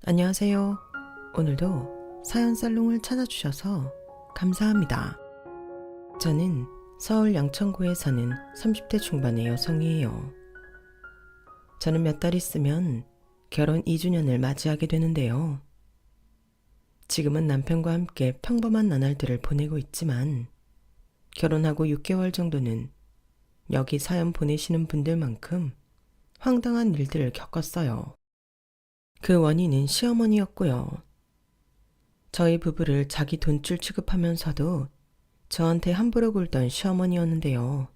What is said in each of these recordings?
안녕하세요. 오늘도 사연 살롱을 찾아주셔서 감사합니다. 저는 서울 양천구에 사는 30대 중반의 여성이에요. 저는 몇 달 있으면 결혼 2주년을 맞이하게 되는데요. 지금은 남편과 함께 평범한 나날들을 보내고 있지만 결혼하고 6개월 정도는 여기 사연 보내시는 분들만큼 황당한 일들을 겪었어요. 그 원인은 시어머니였고요. 저희 부부를 자기 돈줄 취급하면서도 저한테 함부로 굴던 시어머니였는데요.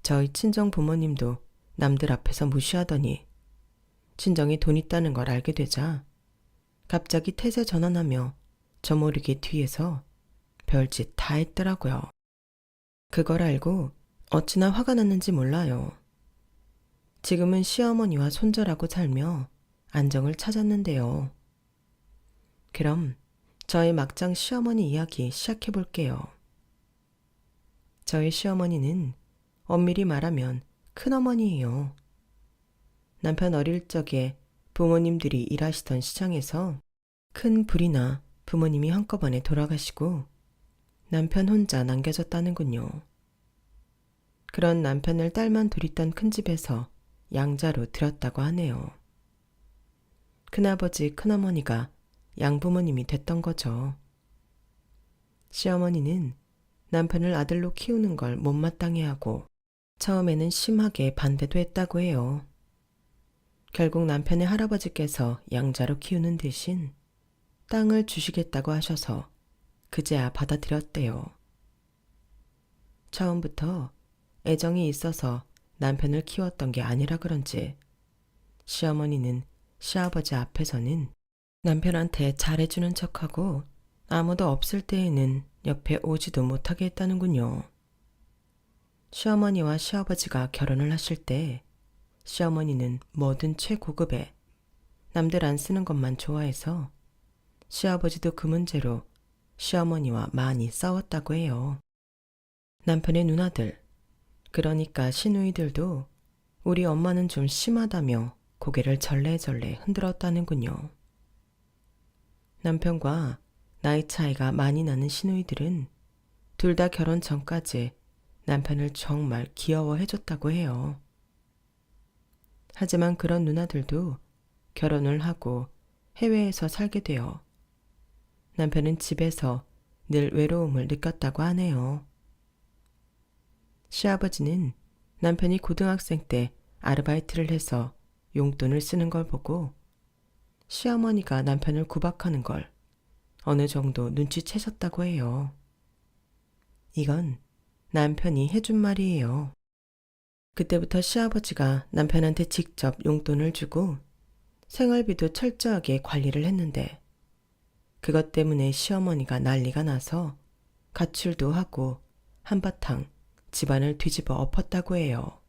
저희 친정 부모님도 남들 앞에서 무시하더니 친정이 돈 있다는 걸 알게 되자 갑자기 태세 전환하며 저 모르게 뒤에서 별짓 다 했더라고요. 그걸 알고 어찌나 화가 났는지 몰라요. 지금은 시어머니와 손절하고 살며 안정을 찾았는데요. 그럼 저의 막장 시어머니 이야기 시작해 볼게요. 저희 시어머니는 엄밀히 말하면 큰어머니예요. 남편 어릴 적에 부모님들이 일하시던 시장에서 큰 불이나 부모님이 한꺼번에 돌아가시고 남편 혼자 남겨졌다는군요. 그런 남편을 딸만 둘 있던 큰 집에서 양자로 들였다고 하네요. 큰아버지, 큰어머니가 양부모님이 됐던 거죠. 시어머니는 남편을 아들로 키우는 걸 못마땅해 하고 처음에는 심하게 반대도 했다고 해요. 결국 남편의 할아버지께서 양자로 키우는 대신 땅을 주시겠다고 하셔서 그제야 받아들였대요. 처음부터 애정이 있어서 남편을 키웠던 게 아니라 그런지 시어머니는 시아버지 앞에서는 남편한테 잘해주는 척하고 아무도 없을 때에는 옆에 오지도 못하게 했다는군요. 시어머니와 시아버지가 결혼을 하실 때 시어머니는 뭐든 최고급에 남들 안 쓰는 것만 좋아해서 시아버지도 그 문제로 시어머니와 많이 싸웠다고 해요. 남편의 누나들, 그러니까 시누이들도 우리 엄마는 좀 심하다며 고개를 절레절레 흔들었다는군요. 남편과 나이 차이가 많이 나는 시누이들은 둘 다 결혼 전까지 남편을 정말 귀여워해줬다고 해요. 하지만 그런 누나들도 결혼을 하고 해외에서 살게 되어 남편은 집에서 늘 외로움을 느꼈다고 하네요. 시아버지는 남편이 고등학생 때 아르바이트를 해서 용돈을 쓰는 걸 보고 시어머니가 남편을 구박하는 걸 어느 정도 눈치채셨다고 해요. 이건 남편이 해준 말이에요. 그때부터 시아버지가 남편한테 직접 용돈을 주고 생활비도 철저하게 관리를 했는데 그것 때문에 시어머니가 난리가 나서 가출도 하고 한바탕 집안을 뒤집어 엎었다고 해요.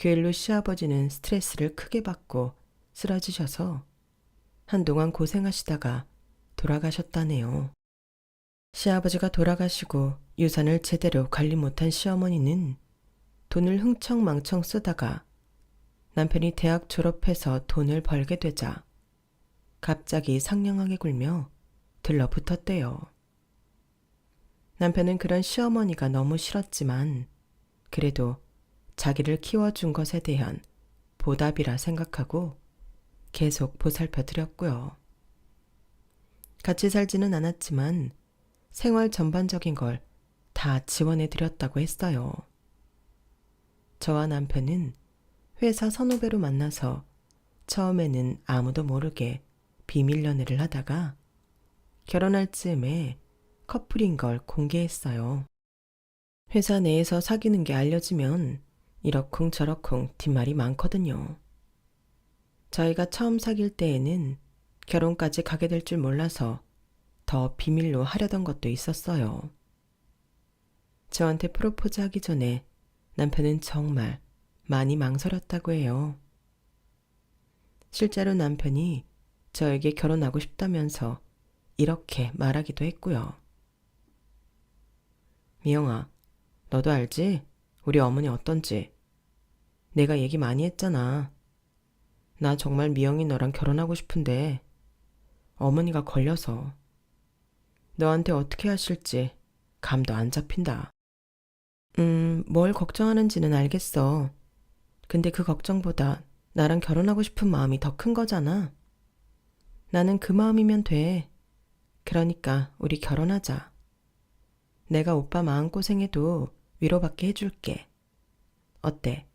그 일로 시아버지는 스트레스를 크게 받고 쓰러지셔서 한동안 고생하시다가 돌아가셨다네요. 시아버지가 돌아가시고 유산을 제대로 관리 못한 시어머니는 돈을 흥청망청 쓰다가 남편이 대학 졸업해서 돈을 벌게 되자 갑자기 상냥하게 굴며 들러붙었대요. 남편은 그런 시어머니가 너무 싫었지만 그래도 자기를 키워준 것에 대한 보답이라 생각하고 계속 보살펴 드렸고요. 같이 살지는 않았지만 생활 전반적인 걸 다 지원해 드렸다고 했어요. 저와 남편은 회사 선후배로 만나서 처음에는 아무도 모르게 비밀 연애를 하다가 결혼할 즈음에 커플인 걸 공개했어요. 회사 내에서 사귀는 게 알려지면 이러쿵저러쿵 뒷말이 많거든요. 저희가 처음 사귈 때에는 결혼까지 가게 될 줄 몰라서 더 비밀로 하려던 것도 있었어요. 저한테 프로포즈 하기 전에 남편은 정말 많이 망설였다고 해요. 실제로 남편이 저에게 결혼하고 싶다면서 이렇게 말하기도 했고요. 미영아, 너도 알지? 우리 어머니 어떤지. 내가 얘기 많이 했잖아. 나 정말 미영이 너랑 결혼하고 싶은데 어머니가 걸려서 너한테 어떻게 하실지 감도 안 잡힌다. 뭘 걱정하는지는 알겠어. 근데 그 걱정보다 나랑 결혼하고 싶은 마음이 더 큰 거잖아. 나는 그 마음이면 돼. 그러니까 우리 결혼하자. 내가 오빠 마음고생해도 위로받게 해줄게. 어때?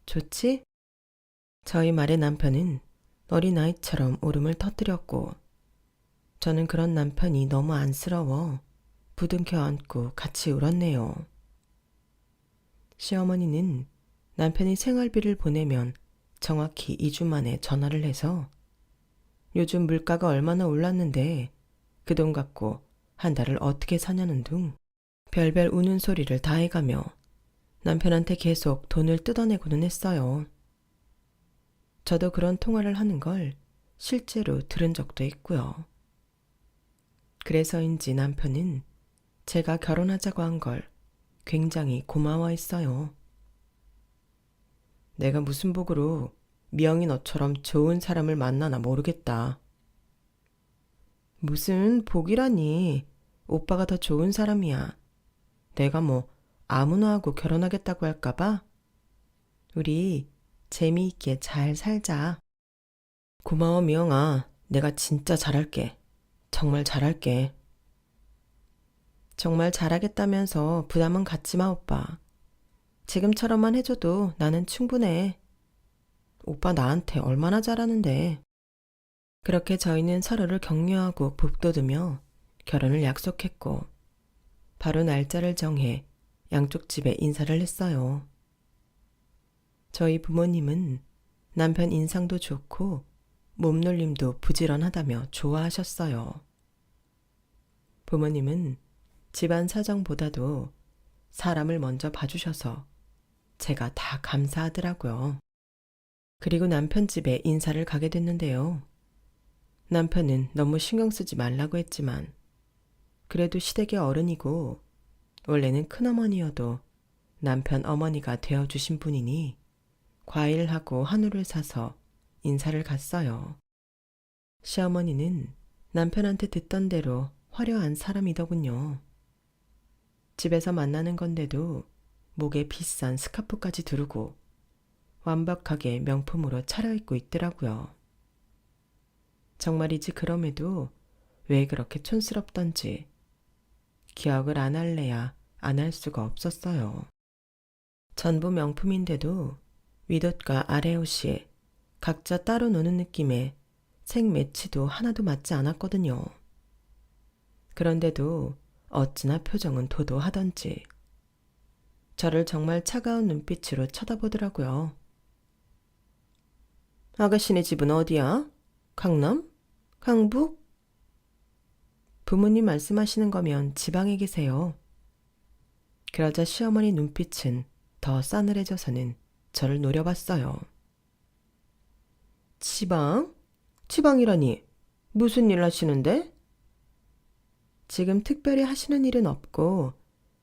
좋지? 저희 말에 남편은 어린아이처럼 울음을 터뜨렸고 저는 그런 남편이 너무 안쓰러워 부둥켜 안고 같이 울었네요. 시어머니는 남편이 생활비를 보내면 정확히 2주 만에 전화를 해서 요즘 물가가 얼마나 올랐는데 그 돈 갖고 한 달을 어떻게 사냐는 둥 별별 우는 소리를 다 해가며 남편한테 계속 돈을 뜯어내고는 했어요. 저도 그런 통화를 하는 걸 실제로 들은 적도 있고요. 그래서인지 남편은 제가 결혼하자고 한 걸 굉장히 고마워했어요. 내가 무슨 복으로 미영이 너처럼 좋은 사람을 만나나 모르겠다. 무슨 복이라니. 오빠가 더 좋은 사람이야. 내가 뭐 아무나 하고 결혼하겠다고 할까봐? 우리 재미있게 잘 살자. 고마워 미영아. 내가 진짜 잘할게. 정말 잘할게. 정말 잘하겠다면서 부담은 갖지 마 오빠. 지금처럼만 해줘도 나는 충분해. 오빠 나한테 얼마나 잘하는데. 그렇게 저희는 서로를 격려하고 북돋으며 결혼을 약속했고 바로 날짜를 정해 양쪽 집에 인사를 했어요. 저희 부모님은 남편 인상도 좋고 몸놀림도 부지런하다며 좋아하셨어요. 부모님은 집안 사정보다도 사람을 먼저 봐주셔서 제가 다 감사하더라고요. 그리고 남편 집에 인사를 가게 됐는데요. 남편은 너무 신경 쓰지 말라고 했지만 그래도 시댁의 어른이고 원래는 큰어머니여도 남편 어머니가 되어주신 분이니 과일하고 한우를 사서 인사를 갔어요. 시어머니는 남편한테 듣던 대로 화려한 사람이더군요. 집에서 만나는 건데도 목에 비싼 스카프까지 두르고 완벽하게 명품으로 차려입고 있더라고요. 정말이지 그럼에도 왜 그렇게 촌스럽던지 기억을 안 할래야 안 할 수가 없었어요. 전부 명품인데도 윗옷과 아래옷이 각자 따로 노는 느낌에 색 매치도 하나도 맞지 않았거든요. 그런데도 어찌나 표정은 도도하던지 저를 정말 차가운 눈빛으로 쳐다보더라고요. 아가씨네 집은 어디야? 강남? 강북? 부모님 말씀하시는 거면 지방에 계세요. 그러자 시어머니 눈빛은 더 싸늘해져서는 저를 노려봤어요. 지방? 지방이라니 무슨 일 하시는데? 지금 특별히 하시는 일은 없고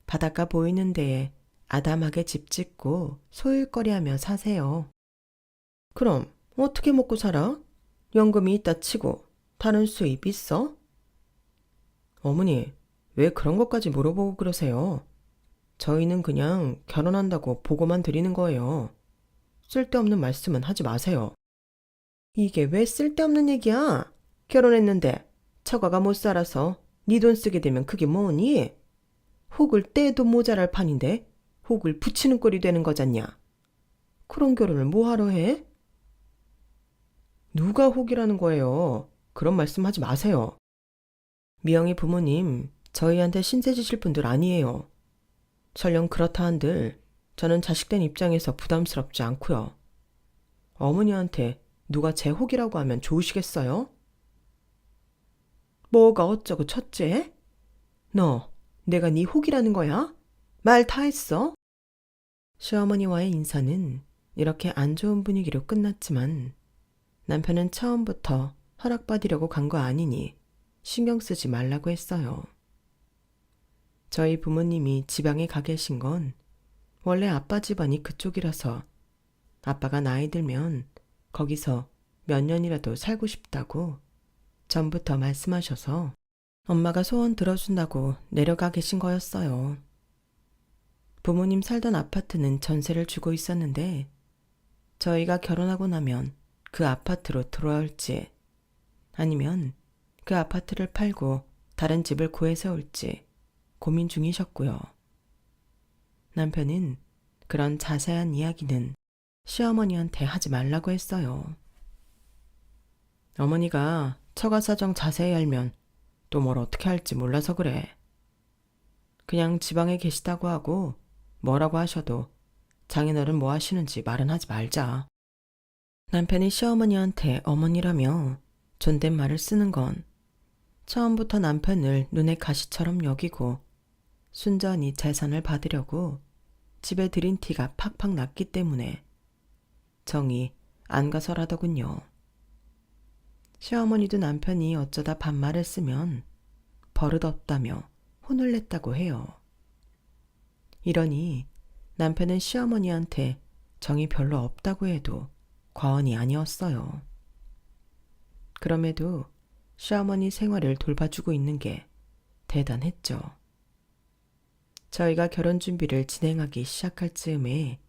바닷가 보이는 데에 아담하게 집 짓고 소일거리하며 사세요. 그럼 어떻게 먹고 살아? 연금이 있다 치고 다른 수입 있어? 어머니, 왜 그런 것까지 물어보고 그러세요? 저희는 그냥 결혼한다고 보고만 드리는 거예요. 쓸데없는 말씀은 하지 마세요. 이게 왜 쓸데없는 얘기야? 결혼했는데 처가가 못 살아서 네 돈 쓰게 되면 그게 뭐니? 혹을 떼도 모자랄 판인데 혹을 붙이는 꼴이 되는 거잖냐? 그런 결혼을 뭐하러 해? 누가 혹이라는 거예요? 그런 말씀 하지 마세요. 미영이 부모님, 저희한테 신세 지실 분들 아니에요. 설령 그렇다 한들 저는 자식된 입장에서 부담스럽지 않고요. 어머니한테 누가 제 혹이라고 하면 좋으시겠어요? 뭐가 어쩌고 첫째? 너, 내가 네 혹이라는 거야? 말 다 했어? 시어머니와의 인사는 이렇게 안 좋은 분위기로 끝났지만 남편은 처음부터 허락받으려고 간 거 아니니 신경 쓰지 말라고 했어요. 저희 부모님이 지방에 가 계신 건 원래 아빠 집안이 그쪽이라서 아빠가 나이 들면 거기서 몇 년이라도 살고 싶다고 전부터 말씀하셔서 엄마가 소원 들어준다고 내려가 계신 거였어요. 부모님 살던 아파트는 전세를 주고 있었는데 저희가 결혼하고 나면 그 아파트로 들어올지 아니면 그 아파트를 팔고 다른 집을 구해 세울지 고민 중이셨고요. 남편은 그런 자세한 이야기는 시어머니한테 하지 말라고 했어요. 어머니가 처가 사정 자세히 알면 또 뭘 어떻게 할지 몰라서 그래. 그냥 지방에 계시다고 하고 뭐라고 하셔도 장인어른 뭐 하시는지 말은 하지 말자. 남편이 시어머니한테 어머니라며 존댓말을 쓰는 건 처음부터 남편을 눈의 가시처럼 여기고 순전히 재산을 받으려고 집에 들인 티가 팍팍 났기 때문에 정이 안 가서라더군요. 시어머니도 남편이 어쩌다 반말을 쓰면 버릇없다며 혼을 냈다고 해요. 이러니 남편은 시어머니한테 정이 별로 없다고 해도 과언이 아니었어요. 그럼에도 시어머니 생활을 돌봐주고 있는 게 대단했죠. 저희가 결혼 준비를 진행하기 시작할 즈음에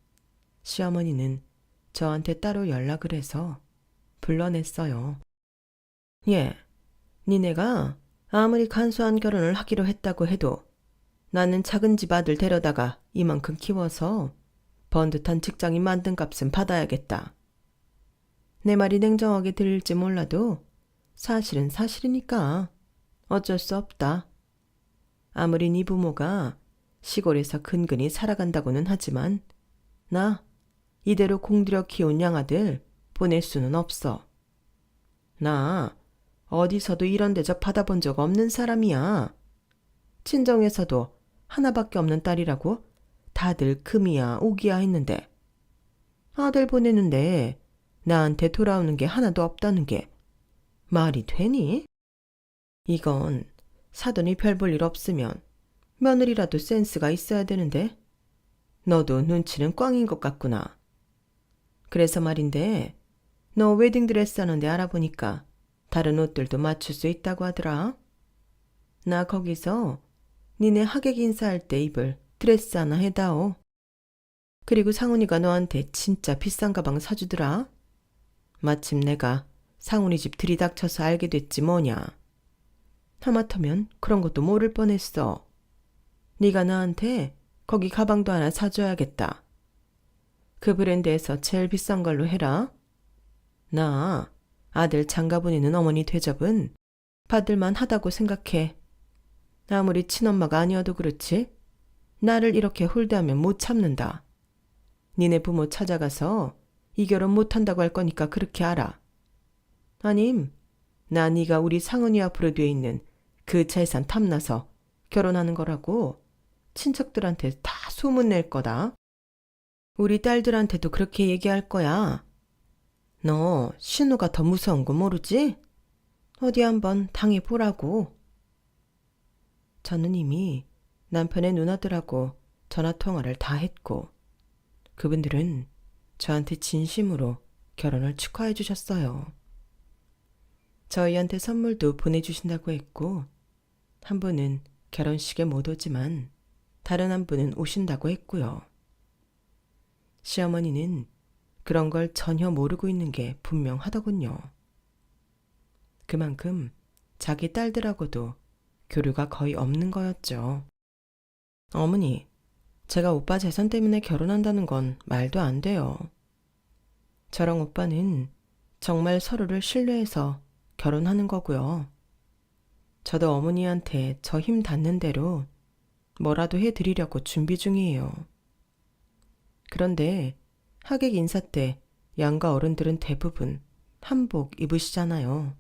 시어머니는 저한테 따로 연락을 해서 불러냈어요. 예, 니네가 아무리 간소한 결혼을 하기로 했다고 해도 나는 작은 집 아들 데려다가 이만큼 키워서 번듯한 직장인 만든 값은 받아야겠다. 내 말이 냉정하게 들릴지 몰라도 사실은 사실이니까 어쩔 수 없다. 아무리 네 부모가 시골에서 근근히 살아간다고는 하지만 나 이대로 공들여 키운 양아들 보낼 수는 없어. 나 어디서도 이런 대접 받아본 적 없는 사람이야. 친정에서도 하나밖에 없는 딸이라고 다들 금이야 오기야 했는데 아들 보내는데 나한테 돌아오는 게 하나도 없다는 게 말이 되니? 이건 사돈이 별 볼 일 없으면 며느리라도 센스가 있어야 되는데 너도 눈치는 꽝인 것 같구나. 그래서 말인데 너 웨딩드레스 하는데 알아보니까 다른 옷들도 맞출 수 있다고 하더라. 나 거기서 니네 하객 인사할 때 입을 드레스 하나 해다오. 그리고 상훈이가 너한테 진짜 비싼 가방 사주더라. 마침 내가 상훈이 집 들이닥쳐서 알게 됐지 뭐냐. 하마터면 그런 것도 모를 뻔했어. 네가 나한테 거기 가방도 하나 사줘야겠다. 그 브랜드에서 제일 비싼 걸로 해라. 나 아들 장가 보내는 어머니 대접은 받을만 하다고 생각해. 아무리 친엄마가 아니어도 그렇지 나를 이렇게 홀대하면 못 참는다. 니네 부모 찾아가서 이 결혼 못한다고 할 거니까 그렇게 알아. 아님 나 네가 우리 상은이 앞으로 돼 있는 그 재산 탐나서 결혼하는 거라고 친척들한테 다 소문낼 거다. 우리 딸들한테도 그렇게 얘기할 거야. 너 신우가 더 무서운 거 모르지? 어디 한번 당해보라고. 저는 이미 남편의 누나들하고 전화통화를 다 했고 그분들은 저한테 진심으로 결혼을 축하해 주셨어요. 저희한테 선물도 보내주신다고 했고 한 분은 결혼식에 못 오지만 다른 한 분은 오신다고 했고요. 시어머니는 그런 걸 전혀 모르고 있는 게 분명하더군요. 그만큼 자기 딸들하고도 교류가 거의 없는 거였죠. 어머니, 제가 오빠 재산 때문에 결혼한다는 건 말도 안 돼요. 저랑 오빠는 정말 서로를 신뢰해서 결혼하는 거고요. 저도 어머니한테 저 힘 닿는 대로 뭐라도 해드리려고 준비 중이에요. 그런데 하객 인사 때 양가 어른들은 대부분 한복 입으시잖아요.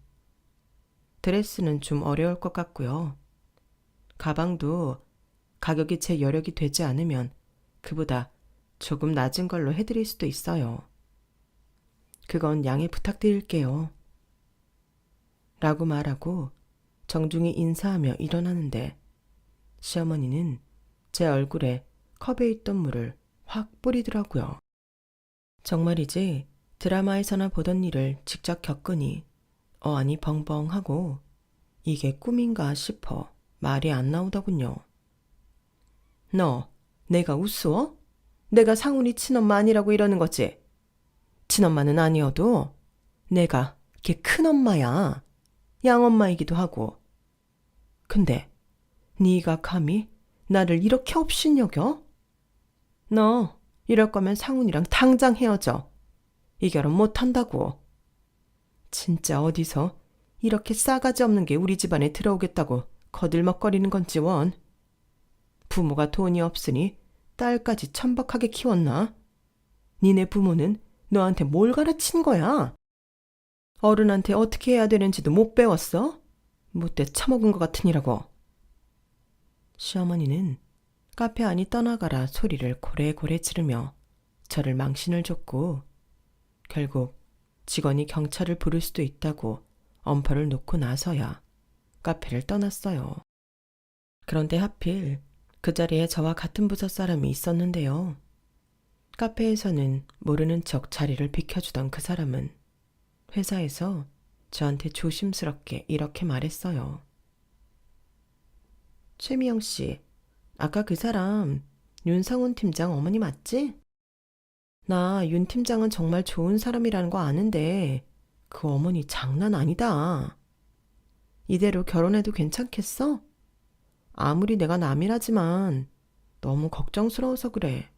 드레스는 좀 어려울 것 같고요. 가방도 가격이 제 여력이 되지 않으면 그보다 조금 낮은 걸로 해드릴 수도 있어요. 그건 양해 부탁드릴게요. 라고 말하고 정중히 인사하며 일어나는데 시어머니는 제 얼굴에 컵에 있던 물을 확 뿌리더라고요. 정말이지 드라마에서나 보던 일을 직접 겪으니 어안이 벙벙하고 이게 꿈인가 싶어 말이 안 나오더군요. 너, 내가 우스워? 내가 상훈이 친엄마 아니라고 이러는 거지? 친엄마는 아니어도 내가 걔 큰엄마야. 양엄마이기도 하고. 근데 네가 감히 나를 이렇게 업신여겨? 너 이럴 거면 상훈이랑 당장 헤어져. 이 결혼 못한다고. 진짜 어디서 이렇게 싸가지 없는 게 우리 집안에 들어오겠다고 거들먹거리는 건지 원. 부모가 돈이 없으니 딸까지 천박하게 키웠나? 니네 부모는 너한테 뭘 가르친 거야? 어른한테 어떻게 해야 되는지도 못 배웠어? 못돼 처먹은 것 같으니라고. 시어머니는 카페 안이 떠나가라 소리를 고래고래 지르며 저를 망신을 줬고 결국 직원이 경찰을 부를 수도 있다고 엄포를 놓고 나서야 카페를 떠났어요. 그런데 하필 그 자리에 저와 같은 부서 사람이 있었는데요. 카페에서는 모르는 척 자리를 비켜주던 그 사람은 회사에서 저한테 조심스럽게 이렇게 말했어요. 최미영 씨, 아까 그 사람 윤상훈 팀장 어머니 맞지? 나 윤 팀장은 정말 좋은 사람이라는 거 아는데 그 어머니 장난 아니다. 이대로 결혼해도 괜찮겠어? 아무리 내가 남이라지만 너무 걱정스러워서 그래.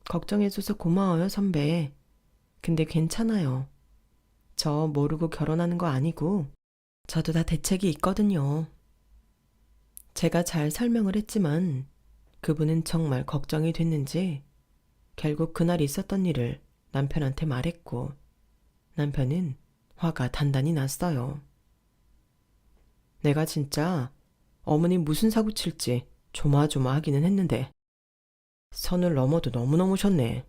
걱정해줘서 고마워요, 선배. 근데 괜찮아요. 저 모르고 결혼하는 거 아니고 저도 다 대책이 있거든요. 제가 잘 설명을 했지만 그분은 정말 걱정이 됐는지 결국 그날 있었던 일을 남편한테 말했고 남편은 화가 단단히 났어요. 내가 진짜 어머니 무슨 사고 칠지 조마조마하기는 했는데 선을 넘어도 너무 넘으셨네.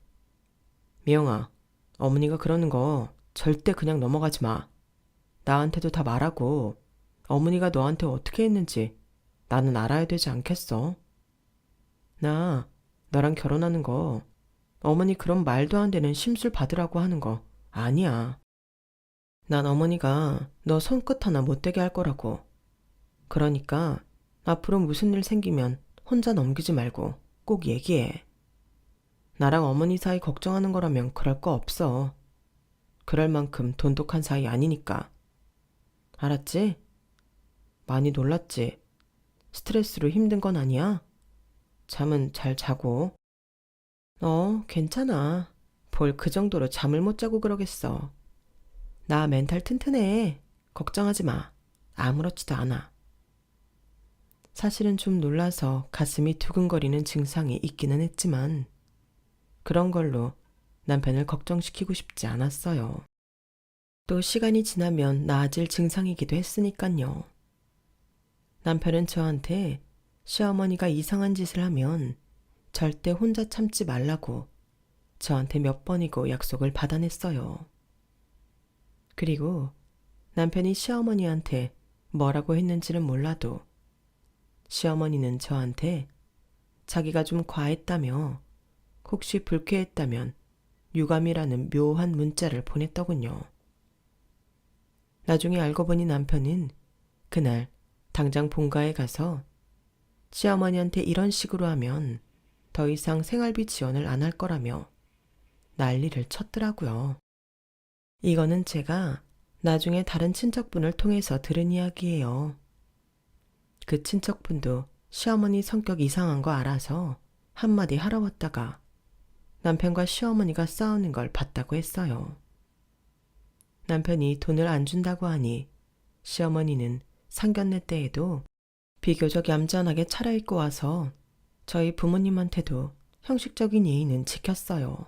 미영아, 어머니가 그러는 거 절대 그냥 넘어가지 마. 나한테도 다 말하고 어머니가 너한테 어떻게 했는지 나는 알아야 되지 않겠어? 나 너랑 결혼하는 거 어머니 그런 말도 안 되는 심술 받으라고 하는 거 아니야. 난 어머니가 너 손끝 하나 못 대게 할 거라고. 그러니까 앞으로 무슨 일 생기면 혼자 넘기지 말고 꼭 얘기해. 나랑 어머니 사이 걱정하는 거라면 그럴 거 없어. 그럴 만큼 돈독한 사이 아니니까. 알았지? 많이 놀랐지? 스트레스로 힘든 건 아니야? 잠은 잘 자고. 괜찮아. 뭘 그 정도로 잠을 못 자고 그러겠어. 나 멘탈 튼튼해. 걱정하지 마. 아무렇지도 않아. 사실은 좀 놀라서 가슴이 두근거리는 증상이 있기는 했지만 그런 걸로 남편을 걱정시키고 싶지 않았어요. 또 시간이 지나면 나아질 증상이기도 했으니깐요. 남편은 저한테 시어머니가 이상한 짓을 하면 절대 혼자 참지 말라고 저한테 몇 번이고 약속을 받아냈어요. 그리고 남편이 시어머니한테 뭐라고 했는지는 몰라도 시어머니는 저한테 자기가 좀 과했다며 혹시 불쾌했다면 유감이라는 묘한 문자를 보냈더군요. 나중에 알고 보니 남편은 그날 당장 본가에 가서 시어머니한테 이런 식으로 하면 더 이상 생활비 지원을 안 할 거라며 난리를 쳤더라고요. 이거는 제가 나중에 다른 친척분을 통해서 들은 이야기예요. 그 친척분도 시어머니 성격 이상한 거 알아서 한마디 하러 왔다가 남편과 시어머니가 싸우는 걸 봤다고 했어요. 남편이 돈을 안 준다고 하니 시어머니는 상견례 때에도 비교적 얌전하게 차려입고 와서 저희 부모님한테도 형식적인 예의는 지켰어요.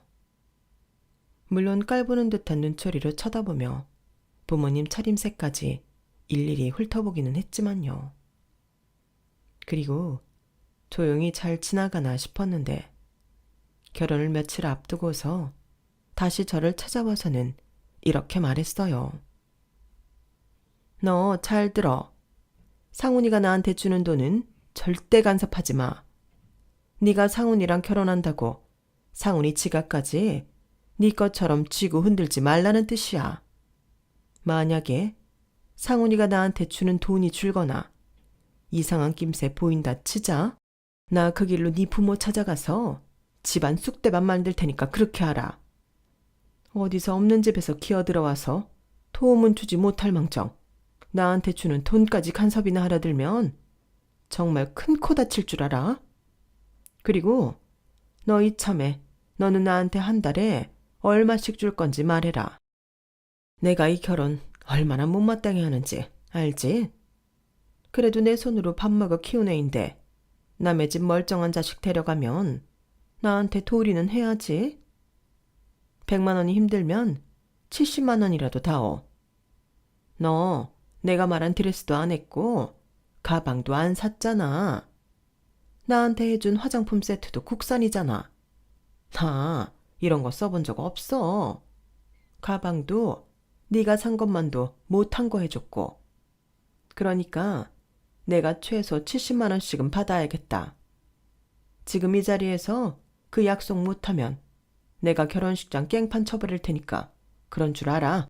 물론 깔보는 듯한 눈초리로 쳐다보며 부모님 차림새까지 일일이 훑어보기는 했지만요. 그리고 조용히 잘 지나가나 싶었는데 결혼을 며칠 앞두고서 다시 저를 찾아와서는 이렇게 말했어요. 너 잘 들어. 상훈이가 나한테 주는 돈은 절대 간섭하지 마. 네가 상훈이랑 결혼한다고 상훈이 지갑까지 네 것처럼 쥐고 흔들지 말라는 뜻이야. 만약에 상훈이가 나한테 주는 돈이 줄거나 이상한 낌새 보인다 치자. 나 그 길로 네 부모 찾아가서 집안 쑥대밭 만들 테니까 그렇게 하라. 어디서 없는 집에서 기어들어와서 도움은 주지 못할 망정 나한테 주는 돈까지 간섭이나 하려 들면 정말 큰 코 다칠 줄 알아. 그리고 너 이참에 너는 나한테 한 달에 얼마씩 줄 건지 말해라. 내가 이 결혼 얼마나 못마땅해 하는지 알지? 그래도 내 손으로 밥 먹어 키운 애인데 남의 집 멀쩡한 자식 데려가면 나한테 도리는 해야지. 100만 원이 힘들면 70만 원이라도 다오. 너 내가 말한 드레스도 안 했고 가방도 안 샀잖아. 나한테 해준 화장품 세트도 국산이잖아. 나 이런 거 써본 적 없어. 가방도 네가 산 것만도 못한 거 해줬고. 그러니까 내가 최소 70만 원씩은 받아야겠다. 지금 이 자리에서 그 약속 못하면 내가 결혼식장 깽판 쳐버릴 테니까 그런 줄 알아.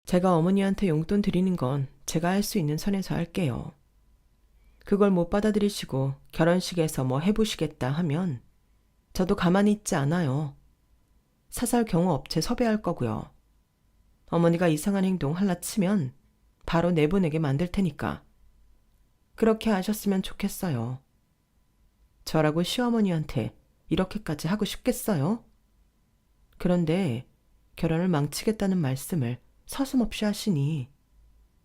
제가 어머니한테 용돈 드리는 건 제가 할 수 있는 선에서 할게요. 그걸 못 받아들이시고 결혼식에서 뭐 해보시겠다 하면 저도 가만히 있지 않아요. 사설 경호 업체 섭외할 거고요. 어머니가 이상한 행동 할라 치면 바로 내보내게 만들 테니까. 그렇게 하셨으면 좋겠어요. 저라고 시어머니한테 이렇게까지 하고 싶겠어요? 그런데 결혼을 망치겠다는 말씀을 서슴없이 하시니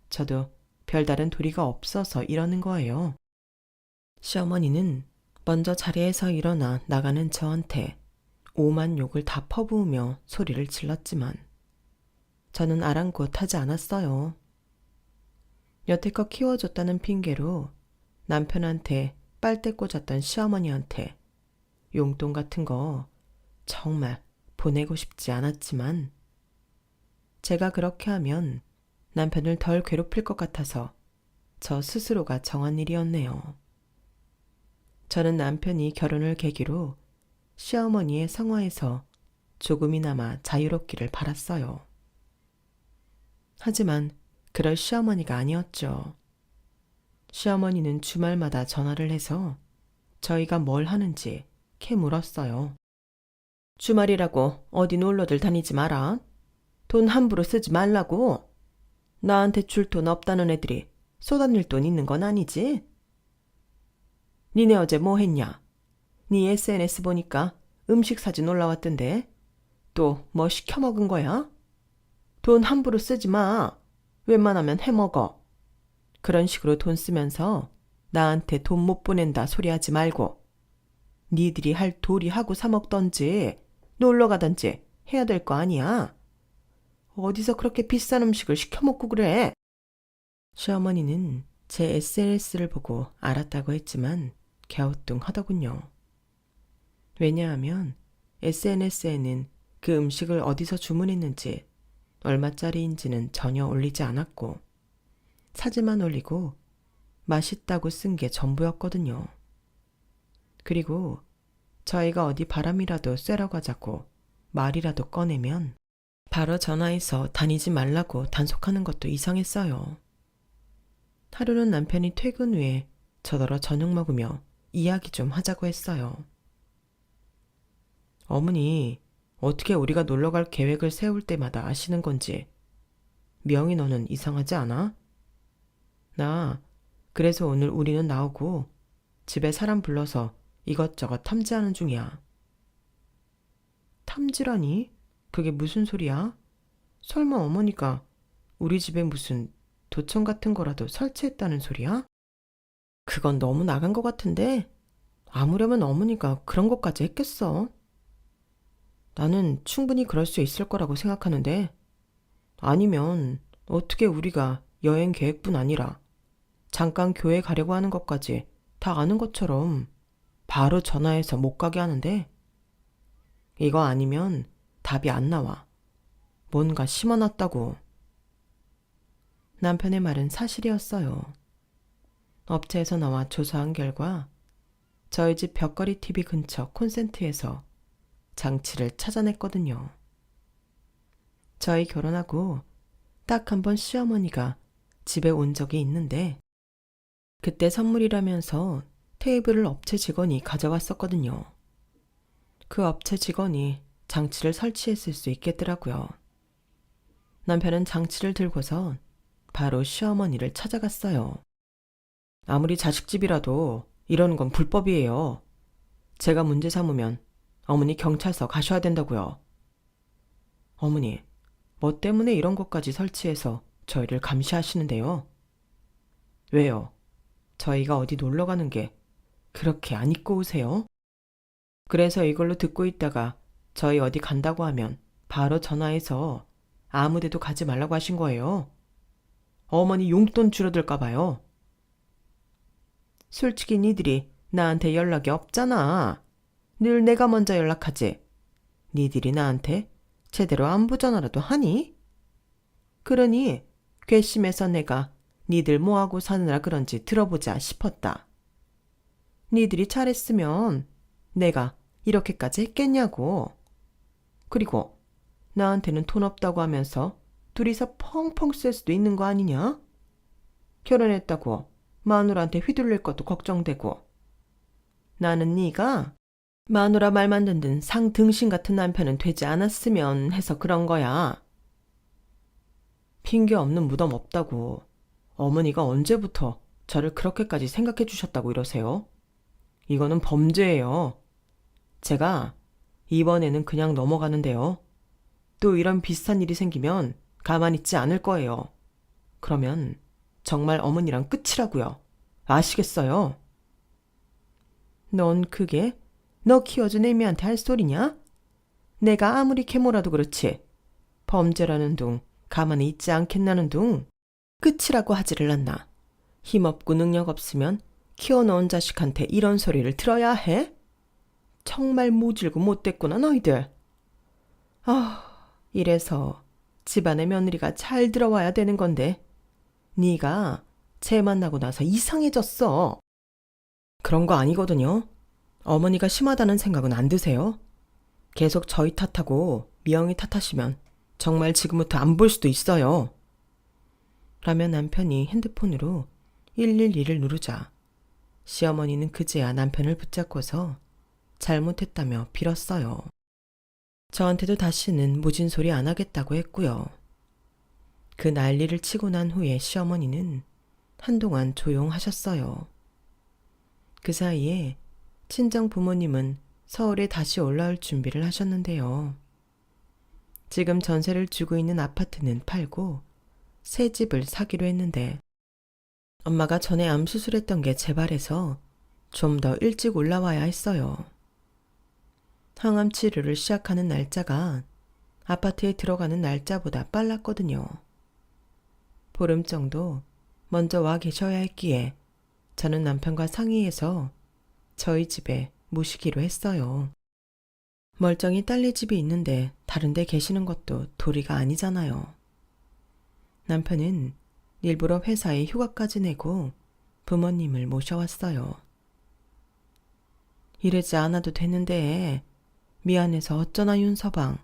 저도 별다른 도리가 없어서 이러는 거예요. 시어머니는 먼저 자리에서 일어나 나가는 저한테 오만 욕을 다 퍼부으며 소리를 질렀지만 저는 아랑곳하지 않았어요. 여태껏 키워줬다는 핑계로 남편한테 빨대 꽂았던 시어머니한테 용돈 같은 거 정말 보내고 싶지 않았지만 제가 그렇게 하면 남편을 덜 괴롭힐 것 같아서 저 스스로가 정한 일이었네요. 저는 남편이 결혼을 계기로 시어머니의 성화에서 조금이나마 자유롭기를 바랐어요. 하지만 그럴 시어머니가 아니었죠. 시어머니는 주말마다 전화를 해서 저희가 뭘 하는지 캐 물었어요. 주말이라고 어디 놀러들 다니지 마라. 돈 함부로 쓰지 말라고. 나한테 줄 돈 없다는 애들이 쏟아낼 돈 있는 건 아니지? 니네 어제 뭐 했냐? 니 SNS 보니까 음식 사진 올라왔던데 또 뭐 시켜 먹은 거야? 돈 함부로 쓰지 마. 웬만하면 해 먹어. 그런 식으로 돈 쓰면서 나한테 돈 못 보낸다 소리하지 말고 니들이 할 도리 하고 사 먹던지 놀러 가던지 해야 될 거 아니야. 어디서 그렇게 비싼 음식을 시켜 먹고 그래? 시어머니는 제 SNS를 보고 알았다고 했지만 갸우뚱하더군요. 왜냐하면 SNS에는 그 음식을 어디서 주문했는지 얼마짜리인지는 전혀 올리지 않았고 사진만 올리고 맛있다고 쓴 게 전부였거든요. 그리고 저희가 어디 바람이라도 쐬러 가자고 말이라도 꺼내면 바로 전화해서 다니지 말라고 단속하는 것도 이상했어요. 하루는 남편이 퇴근 후에 저더러 저녁 먹으며 이야기 좀 하자고 했어요. 어머니, 어떻게 우리가 놀러갈 계획을 세울 때마다 아시는 건지 명희 너는 이상하지 않아? 나 그래서 오늘 우리는 나오고 집에 사람 불러서 이것저것 탐지하는 중이야. 탐지라니? 그게 무슨 소리야? 설마 어머니가 우리 집에 무슨 도청 같은 거라도 설치했다는 소리야? 그건 너무 나간 것 같은데 아무려면 어머니가 그런 것까지 했겠어. 나는 충분히 그럴 수 있을 거라고 생각하는데 아니면 어떻게 우리가 여행 계획뿐 아니라 잠깐 교회 가려고 하는 것까지 다 아는 것처럼 바로 전화해서 못 가게 하는데 이거 아니면 답이 안 나와. 뭔가 심어놨다고. 남편의 말은 사실이었어요. 업체에서 나와 조사한 결과 저희 집 벽걸이 TV 근처 콘센트에서 장치를 찾아냈거든요. 저희 결혼하고 딱 한 번 시어머니가 집에 온 적이 있는데 그때 선물이라면서 테이블을 업체 직원이 가져왔었거든요. 그 업체 직원이 장치를 설치했을 수 있겠더라고요. 남편은 장치를 들고서 바로 시어머니를 찾아갔어요. 아무리 자식집이라도 이러는 건 불법이에요. 제가 문제 삼으면 어머니 경찰서 가셔야 된다고요. 어머니, 뭐 때문에 이런 것까지 설치해서 저희를 감시하시는데요? 왜요? 저희가 어디 놀러 가는 게 그렇게 안 입고 오세요? 그래서 이걸로 듣고 있다가 저희 어디 간다고 하면 바로 전화해서 아무 데도 가지 말라고 하신 거예요. 어머니 용돈 줄어들까 봐요. 솔직히 니들이 나한테 연락이 없잖아. 늘 내가 먼저 연락하지. 니들이 나한테 제대로 안부 전화라도 하니? 그러니 괘씸해서 내가 니들 뭐하고 사느라 그런지 들어보자 싶었다. 니들이 잘했으면 내가 이렇게까지 했겠냐고. 그리고 나한테는 돈 없다고 하면서 둘이서 펑펑 쓸 수도 있는 거 아니냐? 결혼했다고 마누라한테 휘둘릴 것도 걱정되고. 나는 네가 마누라 말만 듣는 상등신 같은 남편은 되지 않았으면 해서 그런 거야. 핑계 없는 무덤 없다고. 어머니가 언제부터 저를 그렇게까지 생각해 주셨다고 이러세요? 이거는 범죄예요. 제가 이번에는 그냥 넘어가는데요. 또 이런 비슷한 일이 생기면 가만히 있지 않을 거예요. 그러면 정말 어머니랑 끝이라고요. 아시겠어요? 넌 그게 너 키워준 애미한테 할 소리냐? 내가 아무리 계모라도 그렇지. 범죄라는 둥 가만히 있지 않겠나는 둥 끝이라고 하지를 않나. 힘없고 능력 없으면 키워놓은 자식한테 이런 소리를 들어야 해? 정말 모질고 못됐구나 너희들. 이래서 집안의 며느리가 잘 들어와야 되는 건데 네가 쟤 만나고 나서 이상해졌어. 그런 거 아니거든요. 어머니가 심하다는 생각은 안 드세요? 계속 저희 탓하고 미영이 탓하시면 정말 지금부터 안 볼 수도 있어요. 라며 남편이 핸드폰으로 112를 누르자 시어머니는 그제야 남편을 붙잡고서 잘못했다며 빌었어요. 저한테도 다시는 무진 소리 안 하겠다고 했고요. 그 난리를 치고 난 후에 시어머니는 한동안 조용하셨어요. 그 사이에 친정 부모님은 서울에 다시 올라올 준비를 하셨는데요. 지금 전세를 주고 있는 아파트는 팔고 새 집을 사기로 했는데 엄마가 전에 암 수술했던 게 재발해서 좀 더 일찍 올라와야 했어요. 항암 치료를 시작하는 날짜가 아파트에 들어가는 날짜보다 빨랐거든요. 보름 정도 먼저 와 계셔야 했기에 저는 남편과 상의해서 저희 집에 모시기로 했어요. 멀쩡히 딸네 집이 있는데 다른 데 계시는 것도 도리가 아니잖아요. 남편은 일부러 회사에 휴가까지 내고 부모님을 모셔왔어요. 이러지 않아도 되는데 미안해서 어쩌나 윤서방.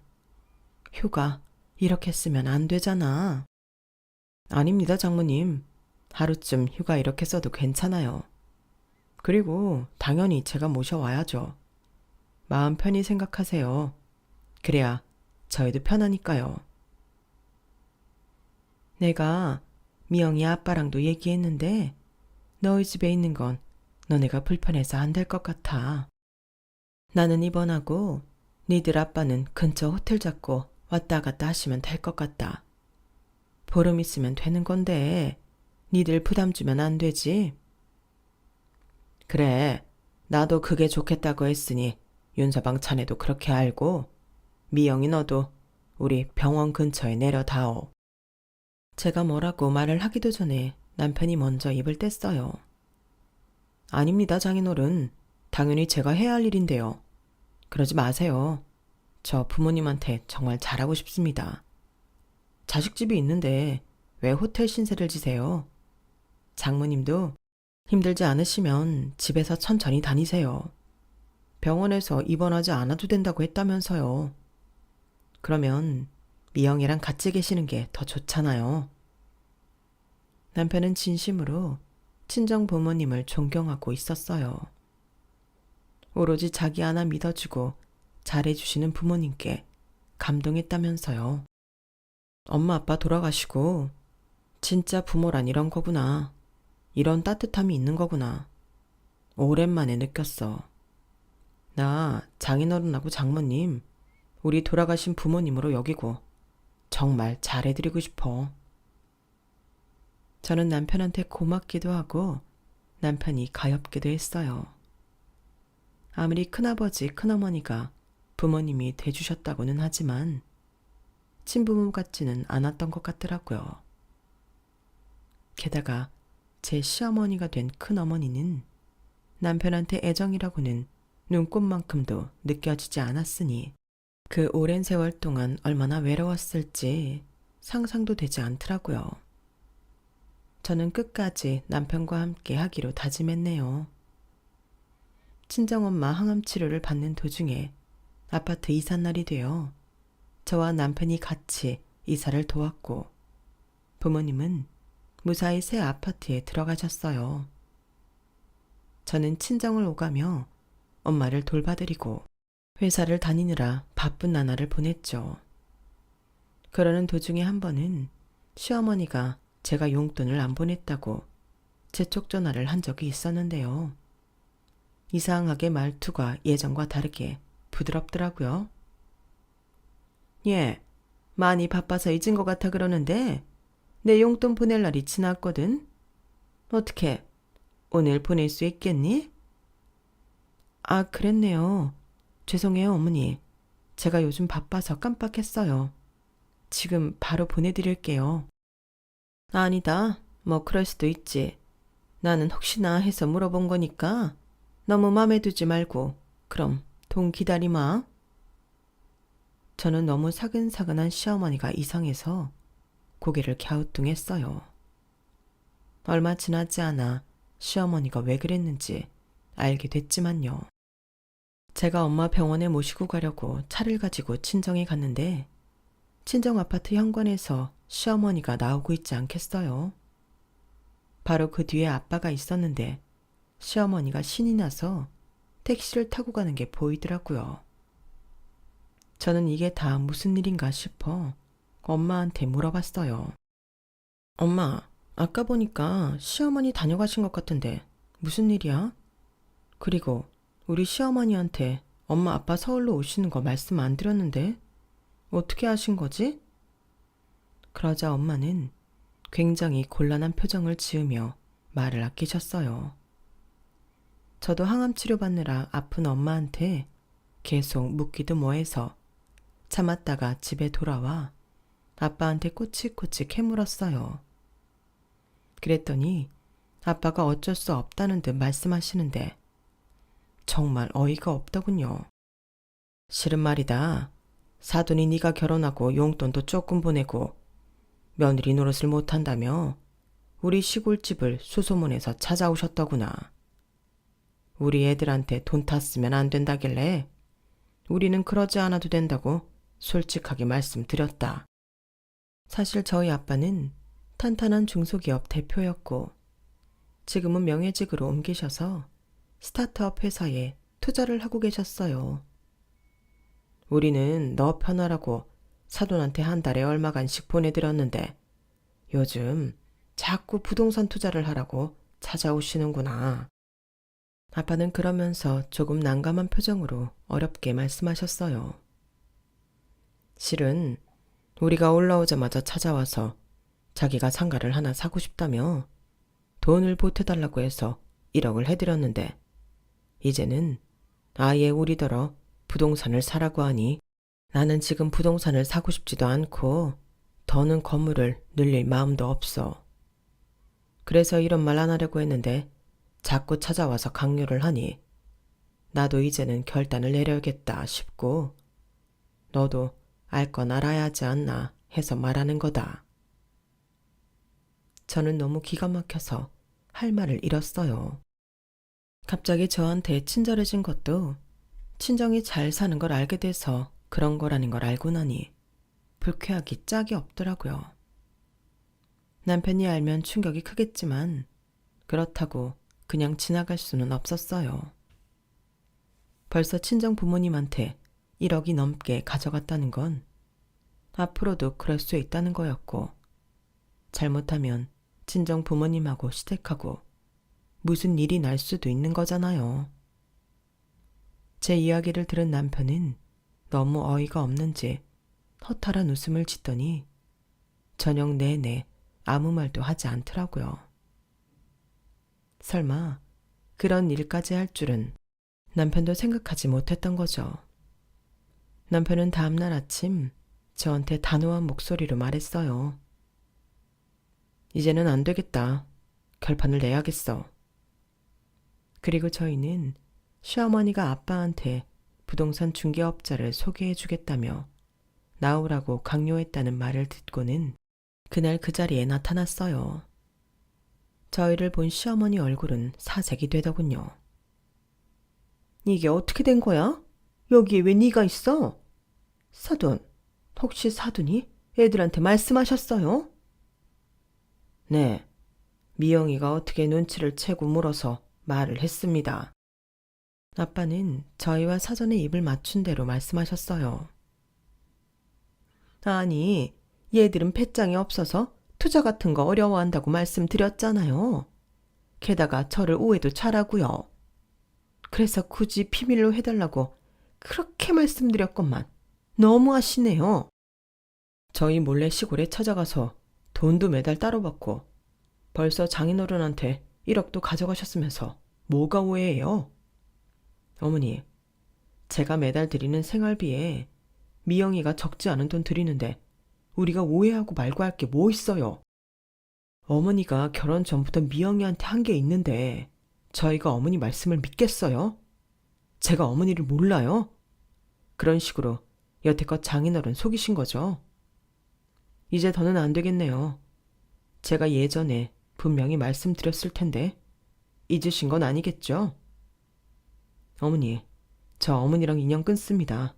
휴가 이렇게 쓰면 안 되잖아. 아닙니다 장모님. 하루쯤 휴가 이렇게 써도 괜찮아요. 그리고 당연히 제가 모셔와야죠. 마음 편히 생각하세요. 그래야 저희도 편하니까요. 내가 미영이 아빠랑도 얘기했는데 너희 집에 있는 건 너네가 불편해서 안 될 것 같아. 나는 입원하고 니들 아빠는 근처 호텔 잡고 왔다 갔다 하시면 될 것 같다. 보름 있으면 되는 건데 니들 부담 주면 안 되지? 그래, 나도 그게 좋겠다고 했으니 윤서방 자네도 그렇게 알고 미영이 너도 우리 병원 근처에 내려다오. 제가 뭐라고 말을 하기도 전에 남편이 먼저 입을 뗐어요. 아닙니다 장인어른. 당연히 제가 해야 할 일인데요. 그러지 마세요. 저 부모님한테 정말 잘하고 싶습니다. 자식집이 있는데 왜 호텔 신세를 지세요? 장모님도 힘들지 않으시면 집에서 천천히 다니세요. 병원에서 입원하지 않아도 된다고 했다면서요. 그러면 미영이랑 같이 계시는 게 더 좋잖아요. 남편은 진심으로 친정 부모님을 존경하고 있었어요. 오로지 자기 하나 믿어주고 잘해주시는 부모님께 감동했다면서요. 엄마 아빠 돌아가시고 진짜 부모란 이런 거구나. 이런 따뜻함이 있는 거구나. 오랜만에 느꼈어. 나 장인어른하고 장모님, 우리 돌아가신 부모님으로 여기고 정말 잘해드리고 싶어. 저는 남편한테 고맙기도 하고 남편이 가엾기도 했어요. 아무리 큰아버지, 큰어머니가 부모님이 돼주셨다고는 하지만 친부모 같지는 않았던 것 같더라고요. 게다가 제 시어머니가 된 큰어머니는 남편한테 애정이라고는 눈꽃만큼도 느껴지지 않았으니 그 오랜 세월 동안 얼마나 외로웠을지 상상도 되지 않더라고요. 저는 끝까지 남편과 함께 하기로 다짐했네요. 친정엄마 항암 치료를 받는 도중에 아파트 이삿날이 되어 저와 남편이 같이 이사를 도왔고 부모님은 무사히 새 아파트에 들어가셨어요. 저는 친정을 오가며 엄마를 돌봐드리고 회사를 다니느라 바쁜 나날을 보냈죠. 그러는 도중에 한 번은 시어머니가 제가 용돈을 안 보냈다고 재촉 전화를 한 적이 있었는데요. 이상하게 말투가 예전과 다르게 부드럽더라고요. 예, 많이 바빠서 잊은 것 같아 그러는데 내 용돈 보낼 날이 지났거든. 어떻게 오늘 보낼 수 있겠니? 아, 그랬네요. 죄송해요, 어머니. 제가 요즘 바빠서 깜빡했어요. 지금 바로 보내드릴게요. 아니다. 뭐 그럴 수도 있지. 나는 혹시나 해서 물어본 거니까 너무 맘에 두지 말고 그럼 돈 기다리마. 저는 너무 사근사근한 시어머니가 이상해서 고개를 갸우뚱했어요. 얼마 지나지 않아 시어머니가 왜 그랬는지 알게 됐지만요. 제가 엄마 병원에 모시고 가려고 차를 가지고 친정에 갔는데 친정 아파트 현관에서 시어머니가 나오고 있지 않겠어요. 바로 그 뒤에 아빠가 있었는데 시어머니가 신이 나서 택시를 타고 가는 게 보이더라고요. 저는 이게 다 무슨 일인가 싶어 엄마한테 물어봤어요. 엄마, 아까 보니까 시어머니 다녀가신 것 같은데 무슨 일이야? 그리고 우리 시어머니한테 엄마 아빠 서울로 오시는 거 말씀 안 드렸는데 어떻게 하신 거지? 그러자 엄마는 굉장히 곤란한 표정을 지으며 말을 아끼셨어요. 저도 항암 치료받느라 아픈 엄마한테 계속 묻기도 뭐해서 참았다가 집에 돌아와 아빠한테 꼬치꼬치 캐물었어요. 그랬더니 아빠가 어쩔 수 없다는 듯 말씀하시는데 정말 어이가 없더군요. 실은 말이다. 사돈이 네가 결혼하고 용돈도 조금 보내고 며느리 노릇을 못한다며 우리 시골집을 수소문해서 찾아오셨더구나. 우리 애들한테 돈 탔으면 안 된다길래 우리는 그러지 않아도 된다고 솔직하게 말씀드렸다. 사실 저희 아빠는 탄탄한 중소기업 대표였고 지금은 명예직으로 옮기셔서 스타트업 회사에 투자를 하고 계셨어요. 우리는 너 편하라고 사돈한테 한 달에 얼마간씩 보내드렸는데 요즘 자꾸 부동산 투자를 하라고 찾아오시는구나. 아빠는 그러면서 조금 난감한 표정으로 어렵게 말씀하셨어요. 실은 우리가 올라오자마자 찾아와서 자기가 상가를 하나 사고 싶다며 돈을 보태달라고 해서 1억을 해드렸는데 이제는 아예 우리더러 부동산을 사라고 하니 나는 지금 부동산을 사고 싶지도 않고 더는 건물을 늘릴 마음도 없어. 그래서 이런 말 안 하려고 했는데 자꾸 찾아와서 강요를 하니 나도 이제는 결단을 내려야겠다 싶고 너도 알 건 알아야 하지 않나 해서 말하는 거다. 저는 너무 기가 막혀서 할 말을 잃었어요. 갑자기 저한테 친절해진 것도 친정이 잘 사는 걸 알게 돼서 그런 거라는 걸 알고 나니 불쾌하기 짝이 없더라고요. 남편이 알면 충격이 크겠지만 그렇다고 그냥 지나갈 수는 없었어요. 벌써 친정 부모님한테 1억이 넘게 가져갔다는 건 앞으로도 그럴 수 있다는 거였고, 잘못하면 친정 부모님하고 시댁하고 무슨 일이 날 수도 있는 거잖아요. 제 이야기를 들은 남편은 너무 어이가 없는지 허탈한 웃음을 짓더니 저녁 내내 아무 말도 하지 않더라고요. 설마 그런 일까지 할 줄은 남편도 생각하지 못했던 거죠. 남편은 다음날 아침 저한테 단호한 목소리로 말했어요. 이제는 안 되겠다. 결판을 내야겠어. 그리고 저희는 시어머니가 아빠한테 부동산 중개업자를 소개해 주겠다며 나오라고 강요했다는 말을 듣고는 그날 그 자리에 나타났어요. 저희를 본 시어머니 얼굴은 사색이 되더군요. 이게 어떻게 된 거야? 여기에 왜 네가 있어? 사돈, 혹시 사돈이 애들한테 말씀하셨어요? 네, 미영이가 어떻게 눈치를 채고 물어서 말을 했습니다. 아빠는 저희와 사전에 입을 맞춘 대로 말씀하셨어요. 아니, 얘들은 배짱이 없어서 투자 같은 거 어려워한다고 말씀드렸잖아요. 게다가 저를 오해도 잘하고요. 그래서 굳이 비밀로 해달라고 그렇게 말씀드렸건만 너무하시네요. 저희 몰래 시골에 찾아가서 돈도 매달 따로 받고 벌써 장인어른한테 1억도 가져가셨으면서 뭐가 오해예요? 어머니, 제가 매달 드리는 생활비에 미영이가 적지 않은 돈 드리는데 우리가 오해하고 말고 할 게 뭐 있어요? 어머니가 결혼 전부터 미영이한테 한 게 있는데 저희가 어머니 말씀을 믿겠어요? 제가 어머니를 몰라요? 그런 식으로 여태껏 장인어른 속이신 거죠. 이제 더는 안 되겠네요. 제가 예전에 분명히 말씀드렸을 텐데 잊으신 건 아니겠죠? 어머니, 저 어머니랑 인연 끊습니다.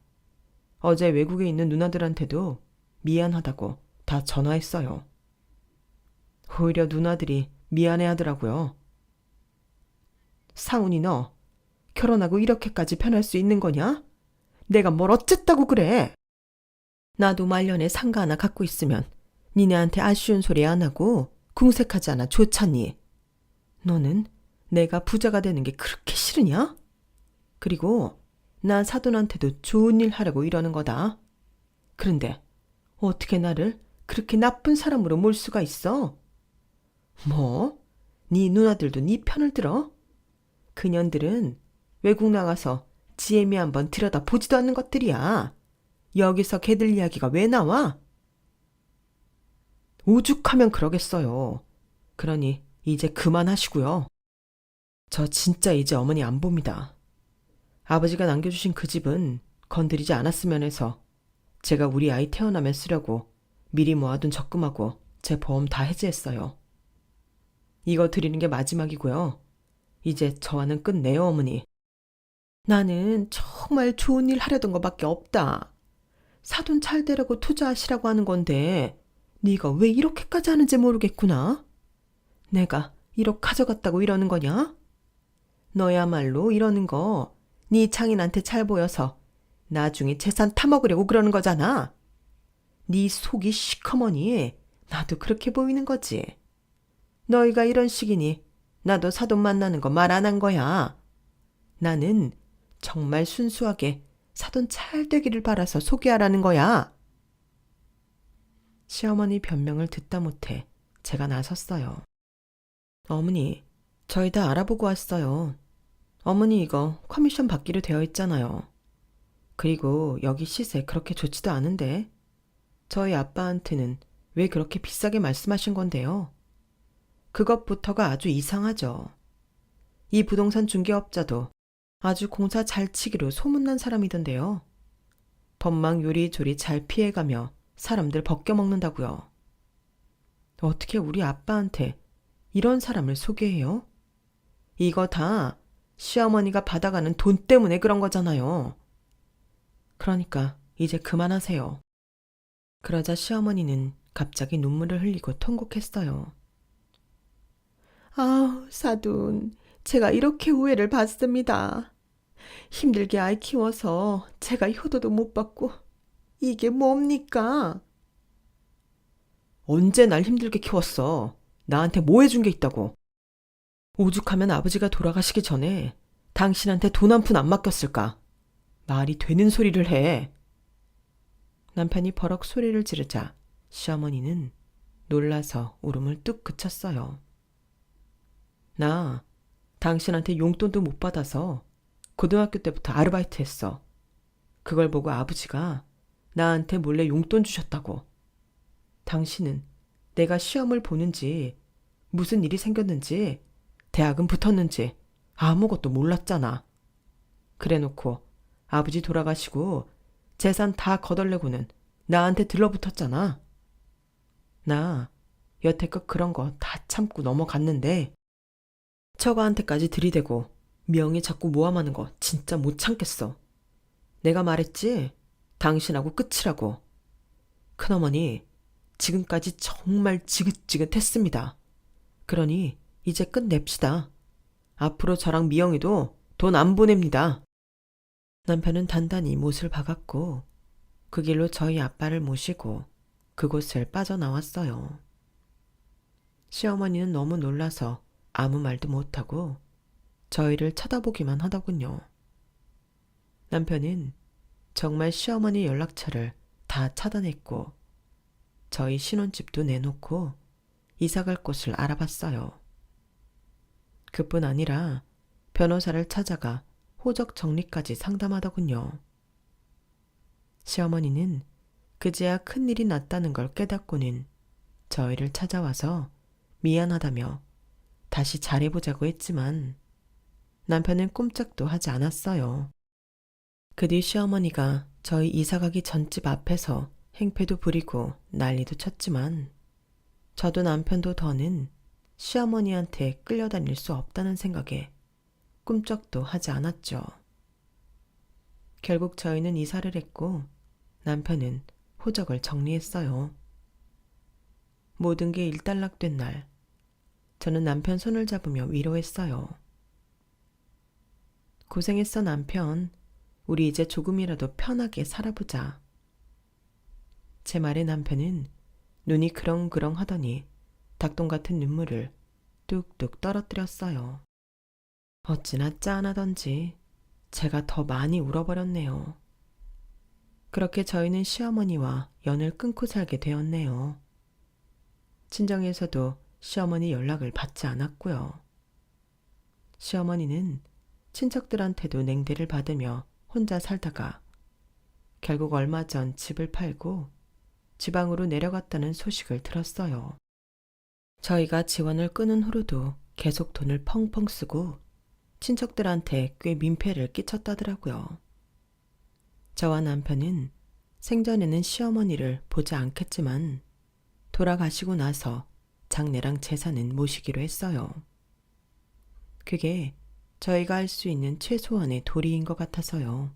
어제 외국에 있는 누나들한테도 미안하다고 다 전화했어요. 오히려 누나들이 미안해하더라고요. 상훈이 너 결혼하고 이렇게까지 변할 수 있는 거냐? 내가 뭘 어쨌다고 그래? 나도 말년에 상가 하나 갖고 있으면 니네한테 아쉬운 소리 안 하고 궁색하지 않아 좋잖니. 너는 내가 부자가 되는 게 그렇게 싫으냐? 그리고 나 사돈한테도 좋은 일 하라고 이러는 거다. 그런데 어떻게 나를 그렇게 나쁜 사람으로 몰 수가 있어? 뭐? 네 누나들도 네 편을 들어? 그년들은 외국 나가서 지혜미 한번 들여다 보지도 않는 것들이야. 여기서 걔들 이야기가 왜 나와? 오죽하면 그러겠어요. 그러니 이제 그만하시고요. 저 진짜 이제 어머니 안 봅니다. 아버지가 남겨주신 그 집은 건드리지 않았으면 해서 제가 우리 아이 태어나면 쓰려고 미리 모아둔 적금하고 제 보험 다 해지했어요. 이거 드리는 게 마지막이고요. 이제 저와는 끝내요, 어머니. 나는 정말 좋은 일 하려던 것밖에 없다. 사돈 잘 되라고 투자하시라고 하는 건데 네가 왜 이렇게까지 하는지 모르겠구나. 내가 1억 가져갔다고 이러는 거냐? 너야말로 이러는 거 네 장인한테 잘 보여서 나중에 재산 타먹으려고 그러는 거잖아. 네 속이 시커머니 나도 그렇게 보이는 거지. 너희가 이런 식이니 나도 사돈 만나는 거 말 안 한 거야. 나는 정말 순수하게 사돈 잘 되기를 바라서 소개하라는 거야. 시어머니 변명을 듣다 못해 제가 나섰어요. 어머니, 저희 다 알아보고 왔어요. 어머니 이거 커미션 받기로 되어 있잖아요. 그리고 여기 시세 그렇게 좋지도 않은데 저희 아빠한테는 왜 그렇게 비싸게 말씀하신 건데요? 그것부터가 아주 이상하죠. 이 부동산 중개업자도 아주 공사 잘 치기로 소문난 사람이던데요. 법망 요리조리 잘 피해가며 사람들 벗겨먹는다고요. 어떻게 우리 아빠한테 이런 사람을 소개해요? 이거 다 시어머니가 받아가는 돈 때문에 그런 거잖아요. 그러니까 이제 그만하세요. 그러자 시어머니는 갑자기 눈물을 흘리고 통곡했어요. 아, 사돈, 제가 이렇게 오해를 받습니다. 힘들게 아이 키워서 제가 효도도 못 받고 이게 뭡니까? 언제 날 힘들게 키웠어? 나한테 뭐 해준 게 있다고? 오죽하면 아버지가 돌아가시기 전에 당신한테 돈 한 푼 안 맡겼을까? 말이 되는 소리를 해. 남편이 버럭 소리를 지르자 시어머니는 놀라서 울음을 뚝 그쳤어요. 나 당신한테 용돈도 못 받아서 고등학교 때부터 아르바이트 했어. 그걸 보고 아버지가 나한테 몰래 용돈 주셨다고. 당신은 내가 시험을 보는지 무슨 일이 생겼는지 대학은 붙었는지 아무것도 몰랐잖아. 그래놓고 아버지 돌아가시고 재산 다 거덜내고는 나한테 들러붙었잖아. 나 여태껏 그런 거 다 참고 넘어갔는데 처가한테까지 들이대고 명의 자꾸 모함하는 거 진짜 못 참겠어. 내가 말했지? 당신하고 끝이라고. 큰어머니, 지금까지 정말 지긋지긋했습니다. 그러니 이제 끝냅시다. 앞으로 저랑 미영이도 돈 안 보냅니다. 남편은 단단히 못을 박았고 그 길로 저희 아빠를 모시고 그곳을 빠져나왔어요. 시어머니는 너무 놀라서 아무 말도 못하고 저희를 쳐다보기만 하더군요. 남편은 정말 시어머니 연락처를 다 차단했고 저희 신혼집도 내놓고 이사갈 곳을 알아봤어요. 그뿐 아니라 변호사를 찾아가 호적 정리까지 상담하더군요. 시어머니는 그제야 큰일이 났다는 걸 깨닫고는 저희를 찾아와서 미안하다며 다시 잘해보자고 했지만 남편은 꼼짝도 하지 않았어요. 그 뒤 시어머니가 저희 이사가기 전집 앞에서 행패도 부리고 난리도 쳤지만 저도 남편도 더는 시어머니한테 끌려다닐 수 없다는 생각에 꿈쩍도 하지 않았죠. 결국 저희는 이사를 했고 남편은 호적을 정리했어요. 모든 게 일단락된 날, 저는 남편 손을 잡으며 위로했어요. 고생했어 남편. 우리 이제 조금이라도 편하게 살아보자. 제 말에 남편은 눈이 그렁그렁 하더니 닭똥 같은 눈물을 뚝뚝 떨어뜨렸어요. 어찌나 짠하던지 제가 더 많이 울어버렸네요. 그렇게 저희는 시어머니와 연을 끊고 살게 되었네요. 친정에서도 시어머니 연락을 받지 않았고요. 시어머니는 친척들한테도 냉대를 받으며 혼자 살다가 결국 얼마 전 집을 팔고 지방으로 내려갔다는 소식을 들었어요. 저희가 지원을 끊은 후로도 계속 돈을 펑펑 쓰고 친척들한테 꽤 민폐를 끼쳤다더라고요. 저와 남편은 생전에는 시어머니를 보지 않겠지만 돌아가시고 나서 장례랑 제사는 모시기로 했어요. 그게 저희가 할 수 있는 최소한의 도리인 것 같아서요.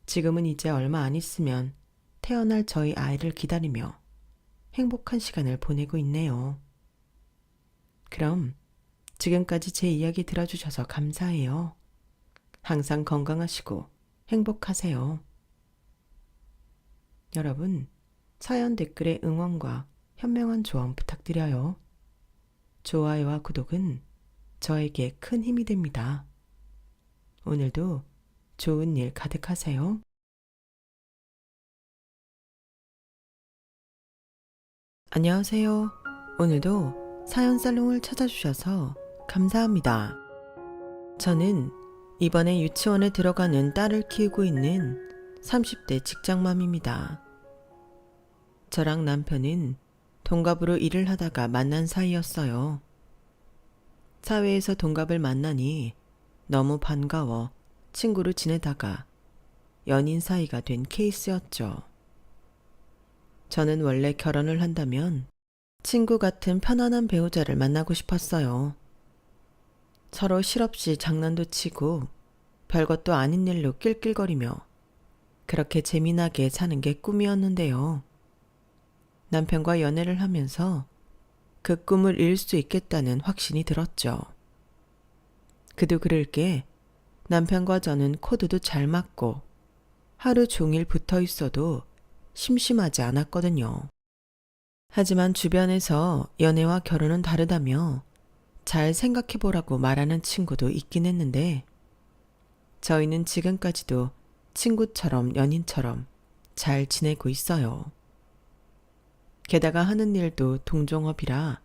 지금은 이제 얼마 안 있으면 태어날 저희 아이를 기다리며 행복한 시간을 보내고 있네요. 그럼 지금까지 제 이야기 들어주셔서 감사해요. 항상 건강하시고 행복하세요. 여러분, 사연 댓글에 응원과 현명한 조언 부탁드려요. 좋아요와 구독은 저에게 큰 힘이 됩니다. 오늘도 좋은 일 가득하세요. 안녕하세요. 오늘도 사연 살롱을 찾아주셔서 감사합니다. 저는 이번에 유치원에 들어가는 딸을 키우고 있는 30대 직장맘입니다. 저랑 남편은 동갑으로 일을 하다가 만난 사이였어요. 사회에서 동갑을 만나니 너무 반가워 친구로 지내다가 연인 사이가 된 케이스였죠. 저는 원래 결혼을 한다면 친구 같은 편안한 배우자를 만나고 싶었어요. 서로 실없이 장난도 치고 별것도 아닌 일로 낄낄거리며 그렇게 재미나게 사는 게 꿈이었는데요. 남편과 연애를 하면서 그 꿈을 이룰 수 있겠다는 확신이 들었죠. 그도 그럴 게 남편과 저는 코드도 잘 맞고 하루 종일 붙어 있어도 심심하지 않았거든요. 하지만 주변에서 연애와 결혼은 다르다며 잘 생각해보라고 말하는 친구도 있긴 했는데 저희는 지금까지도 친구처럼 연인처럼 잘 지내고 있어요. 게다가 하는 일도 동종업이라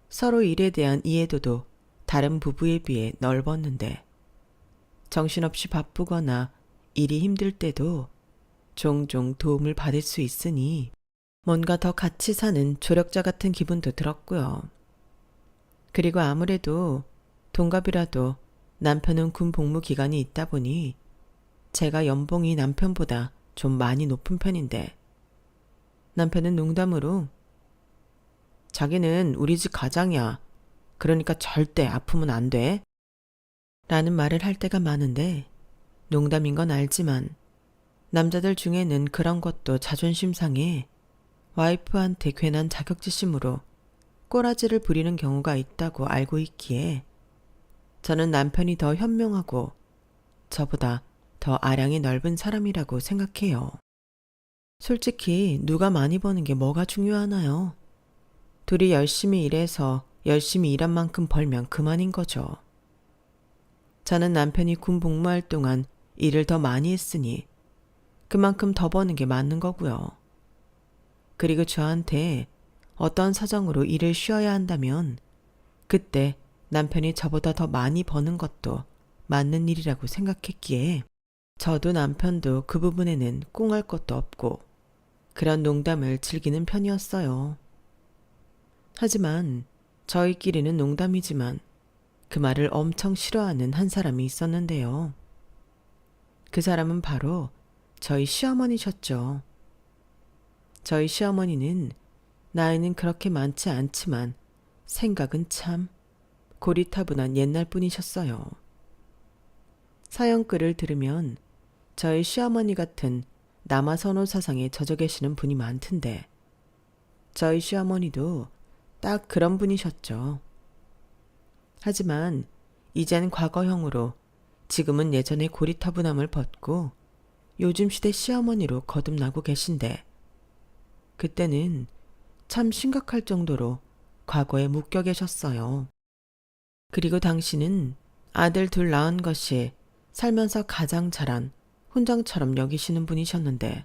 서로 일에 대한 이해도도 다른 부부에 비해 넓었는데 정신없이 바쁘거나 일이 힘들 때도 종종 도움을 받을 수 있으니 뭔가 더 같이 사는 조력자 같은 기분도 들었고요. 그리고 아무래도 동갑이라도 남편은 군 복무 기간이 있다 보니 제가 연봉이 남편보다 좀 많이 높은 편인데 남편은 농담으로 자기는 우리 집 가장이야. 그러니까 절대 아프면 안 돼. 라는 말을 할 때가 많은데 농담인 건 알지만 남자들 중에는 그런 것도 자존심 상해 와이프한테 괜한 자격지심으로 꼬라지를 부리는 경우가 있다고 알고 있기에 저는 남편이 더 현명하고 저보다 더 아량이 넓은 사람이라고 생각해요. 솔직히 누가 많이 버는 게 뭐가 중요하나요? 둘이 열심히 일해서 열심히 일한 만큼 벌면 그만인 거죠. 저는 남편이 군 복무할 동안 일을 더 많이 했으니 그만큼 더 버는 게 맞는 거고요. 그리고 저한테 어떤 사정으로 일을 쉬어야 한다면 그때 남편이 저보다 더 많이 버는 것도 맞는 일이라고 생각했기에 저도 남편도 그 부분에는 꿍할 것도 없고 그런 농담을 즐기는 편이었어요. 하지만 저희끼리는 농담이지만 그 말을 엄청 싫어하는 한 사람이 있었는데요. 그 사람은 바로 저희 시어머니셨죠. 저희 시어머니는 나이는 그렇게 많지 않지만 생각은 참 고리타분한 옛날 분이셨어요. 사연글을 들으면 저희 시어머니 같은 남아선호 사상에 젖어 계시는 분이 많던데 저희 시어머니도 딱 그런 분이셨죠. 하지만 이젠 과거형으로 지금은 예전의 고리타분함을 벗고 요즘 시대 시어머니로 거듭나고 계신데 그때는 참 심각할 정도로 과거에 묶여 계셨어요. 그리고 당신은 아들 둘 낳은 것이 살면서 가장 잘한 훈장처럼 여기시는 분이셨는데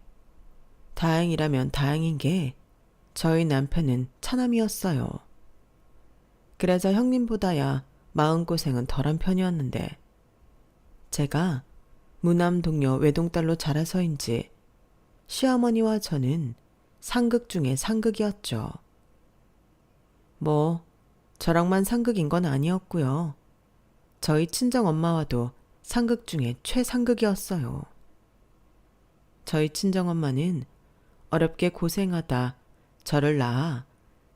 다행이라면 다행인 게 저희 남편은 차남이었어요. 그래서 형님보다야 마음고생은 덜한 편이었는데 제가 무남 동료 외동딸로 자라서인지 시어머니와 저는 상극 중에 상극이었죠. 뭐 저랑만 상극인 건 아니었고요. 저희 친정엄마와도 상극 중에 최상극이었어요. 저희 친정엄마는 어렵게 고생하다 저를 낳아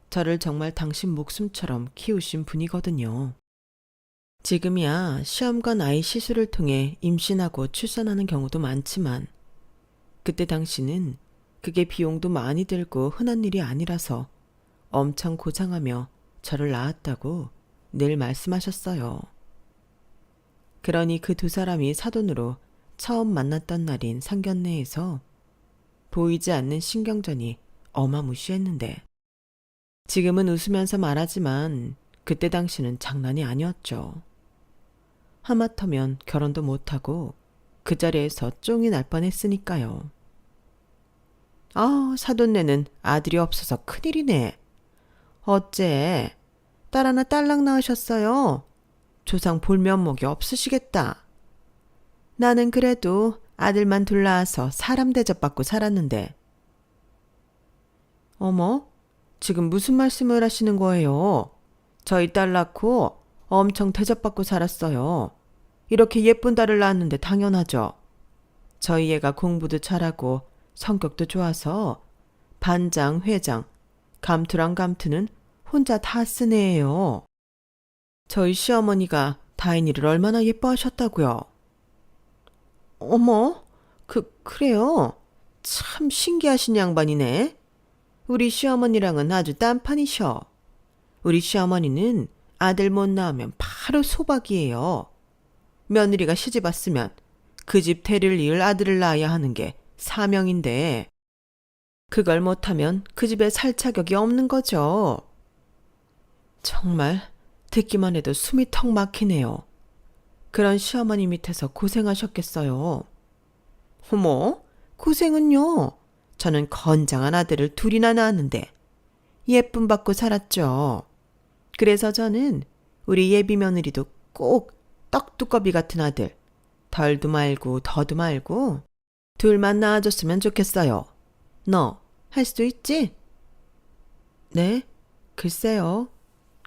저를 정말 당신 목숨처럼 키우신 분이거든요. 지금이야 시험관 아이 시술을 통해 임신하고 출산하는 경우도 많지만 그때 당시는 그게 비용도 많이 들고 흔한 일이 아니라서 엄청 고생하며 저를 낳았다고 늘 말씀하셨어요. 그러니 그 두 사람이 사돈으로 처음 만났던 날인 상견례에서 보이지 않는 신경전이 어마무시했는데 지금은 웃으면서 말하지만 그때 당시는 장난이 아니었죠. 하마터면 결혼도 못하고 그 자리에서 쫑이 날 뻔했으니까요. 아, 사돈네는 아들이 없어서 큰일이네. 어째 딸 하나 딸랑 낳으셨어요. 조상 볼 면목이 없으시겠다. 나는 그래도 아들만 둘 낳아서 사람 대접받고 살았는데. 어머, 지금 무슨 말씀을 하시는 거예요? 저희 딸 낳고 엄청 대접받고 살았어요. 이렇게 예쁜 딸을 낳았는데 당연하죠. 저희 애가 공부도 잘하고 성격도 좋아서 반장, 회장, 감투랑 감투는 혼자 다 쓴 애예요. 저희 시어머니가 다인이를 얼마나 예뻐하셨다고요. 어머, 그래요? 참 신기하신 양반이네. 우리 시어머니랑은 아주 딴판이셔. 우리 시어머니는 아들 못 낳으면 바로 소박이에요. 며느리가 시집 왔으면 그 집 대를 이을 아들을 낳아야 하는 게 사명인데 그걸 못하면 그 집에 살 자격이 없는 거죠. 정말 듣기만 해도 숨이 턱 막히네요. 그런 시어머니 밑에서 고생하셨겠어요. 어머, 고생은요. 저는 건장한 아들을 둘이나 낳았는데 예쁨 받고 살았죠. 그래서 저는 우리 예비 며느리도 꼭 떡두꺼비 같은 아들, 덜도 말고 더도 말고 둘만 낳아줬으면 좋겠어요. 너 할 수 있지? 네? 글쎄요.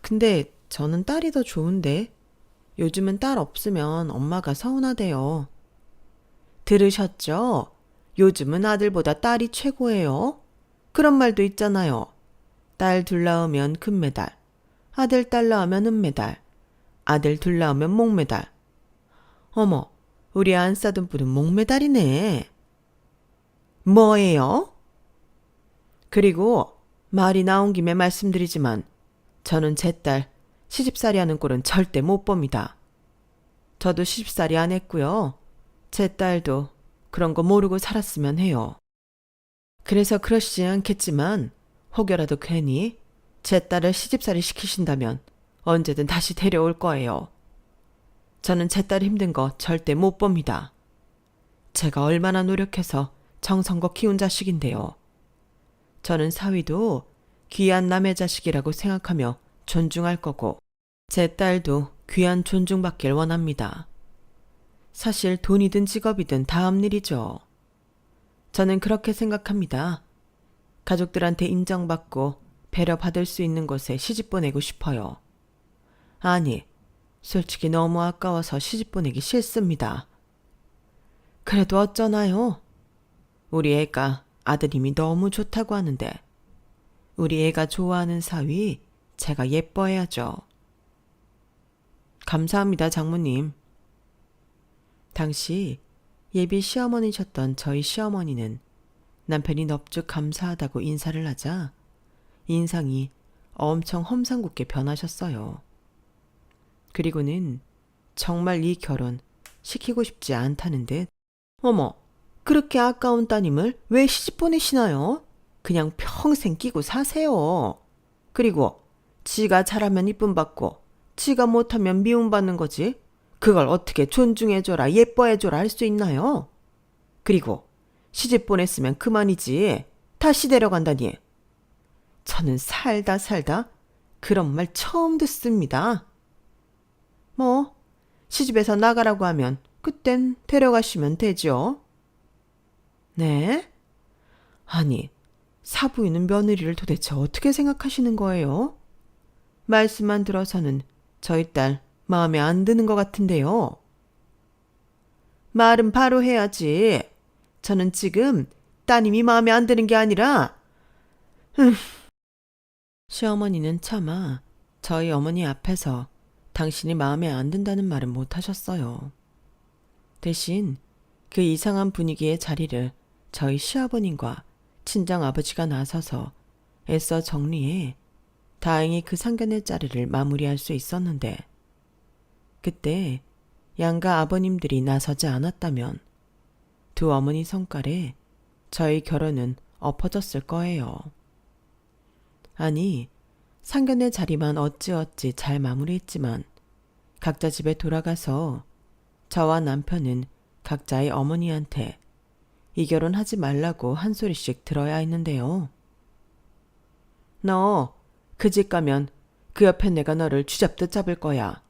근데 저는 딸이 더 좋은데 요즘은 딸 없으면 엄마가 서운하대요. 들으셨죠? 요즘은 아들보다 딸이 최고예요. 그런 말도 있잖아요. 딸 둘 낳으면 금메달, 아들 딸 낳으면 은메달, 아들 둘 낳으면 목메달. 어머, 우리 안 싸던 분은 목메달이네. 뭐예요? 그리고 말이 나온 김에 말씀드리지만 저는 제 딸 시집살이 하는 꼴은 절대 못 봅니다. 저도 시집살이 안 했고요. 제 딸도 그런 거 모르고 살았으면 해요. 그래서 그러시지 않겠지만 혹여라도 괜히 제 딸을 시집살이 시키신다면 언제든 다시 데려올 거예요. 저는 제 딸 힘든 거 절대 못 봅니다. 제가 얼마나 노력해서 정성껏 키운 자식인데요. 저는 사위도 귀한 남의 자식이라고 생각하며 존중할 거고 제 딸도 귀한 존중받길 원합니다. 사실 돈이든 직업이든 다음 일이죠. 저는 그렇게 생각합니다. 가족들한테 인정받고 배려받을 수 있는 곳에 시집 보내고 싶어요. 아니, 솔직히 너무 아까워서 시집 보내기 싫습니다. 그래도 어쩌나요? 우리 애가 아드님이 너무 좋다고 하는데 우리 애가 좋아하는 사위 제가 예뻐해야죠. 감사합니다, 장모님. 당시 예비 시어머니셨던 저희 시어머니는 남편이 넙죽 감사하다고 인사를 하자 인상이 엄청 험상궂게 변하셨어요. 그리고는 정말 이 결혼 시키고 싶지 않다는 듯 어머, 그렇게 아까운 따님을 왜 시집 보내시나요? 그냥 평생 끼고 사세요. 그리고 지가 잘하면 이쁨 받고 지가 못하면 미움받는 거지. 그걸 어떻게 존중해줘라 예뻐해줘라 할 수 있나요? 그리고 시집 보냈으면 그만이지. 다시 데려간다니. 저는 살다 그런 말 처음 듣습니다. 뭐 시집에서 나가라고 하면 그땐 데려가시면 되죠. 네? 아니, 사부인은 며느리를 도대체 어떻게 생각하시는 거예요? 말씀만 들어서는 저희 딸 마음에 안 드는 것 같은데요. 말은 바로 해야지. 저는 지금 따님이 마음에 안 드는 게 아니라 시어머니는 차마 저희 어머니 앞에서 당신이 마음에 안 든다는 말은 못 하셨어요. 대신 그 이상한 분위기의 자리를 저희 시아버님과 친정아버지가 나서서 애써 정리해 다행히 그 상견례 자리를 마무리할 수 있었는데 그때 양가 아버님들이 나서지 않았다면 두 어머니 성깔에 저희 결혼은 엎어졌을 거예요. 아니, 상견례 자리만 어찌어찌 잘 마무리했지만 각자 집에 돌아가서 저와 남편은 각자의 어머니한테 이 결혼 하지 말라고 한 소리씩 들어야 했는데요. 너 그 집 가면 그 옆에 내가 너를 쥐잡듯 잡을 거야.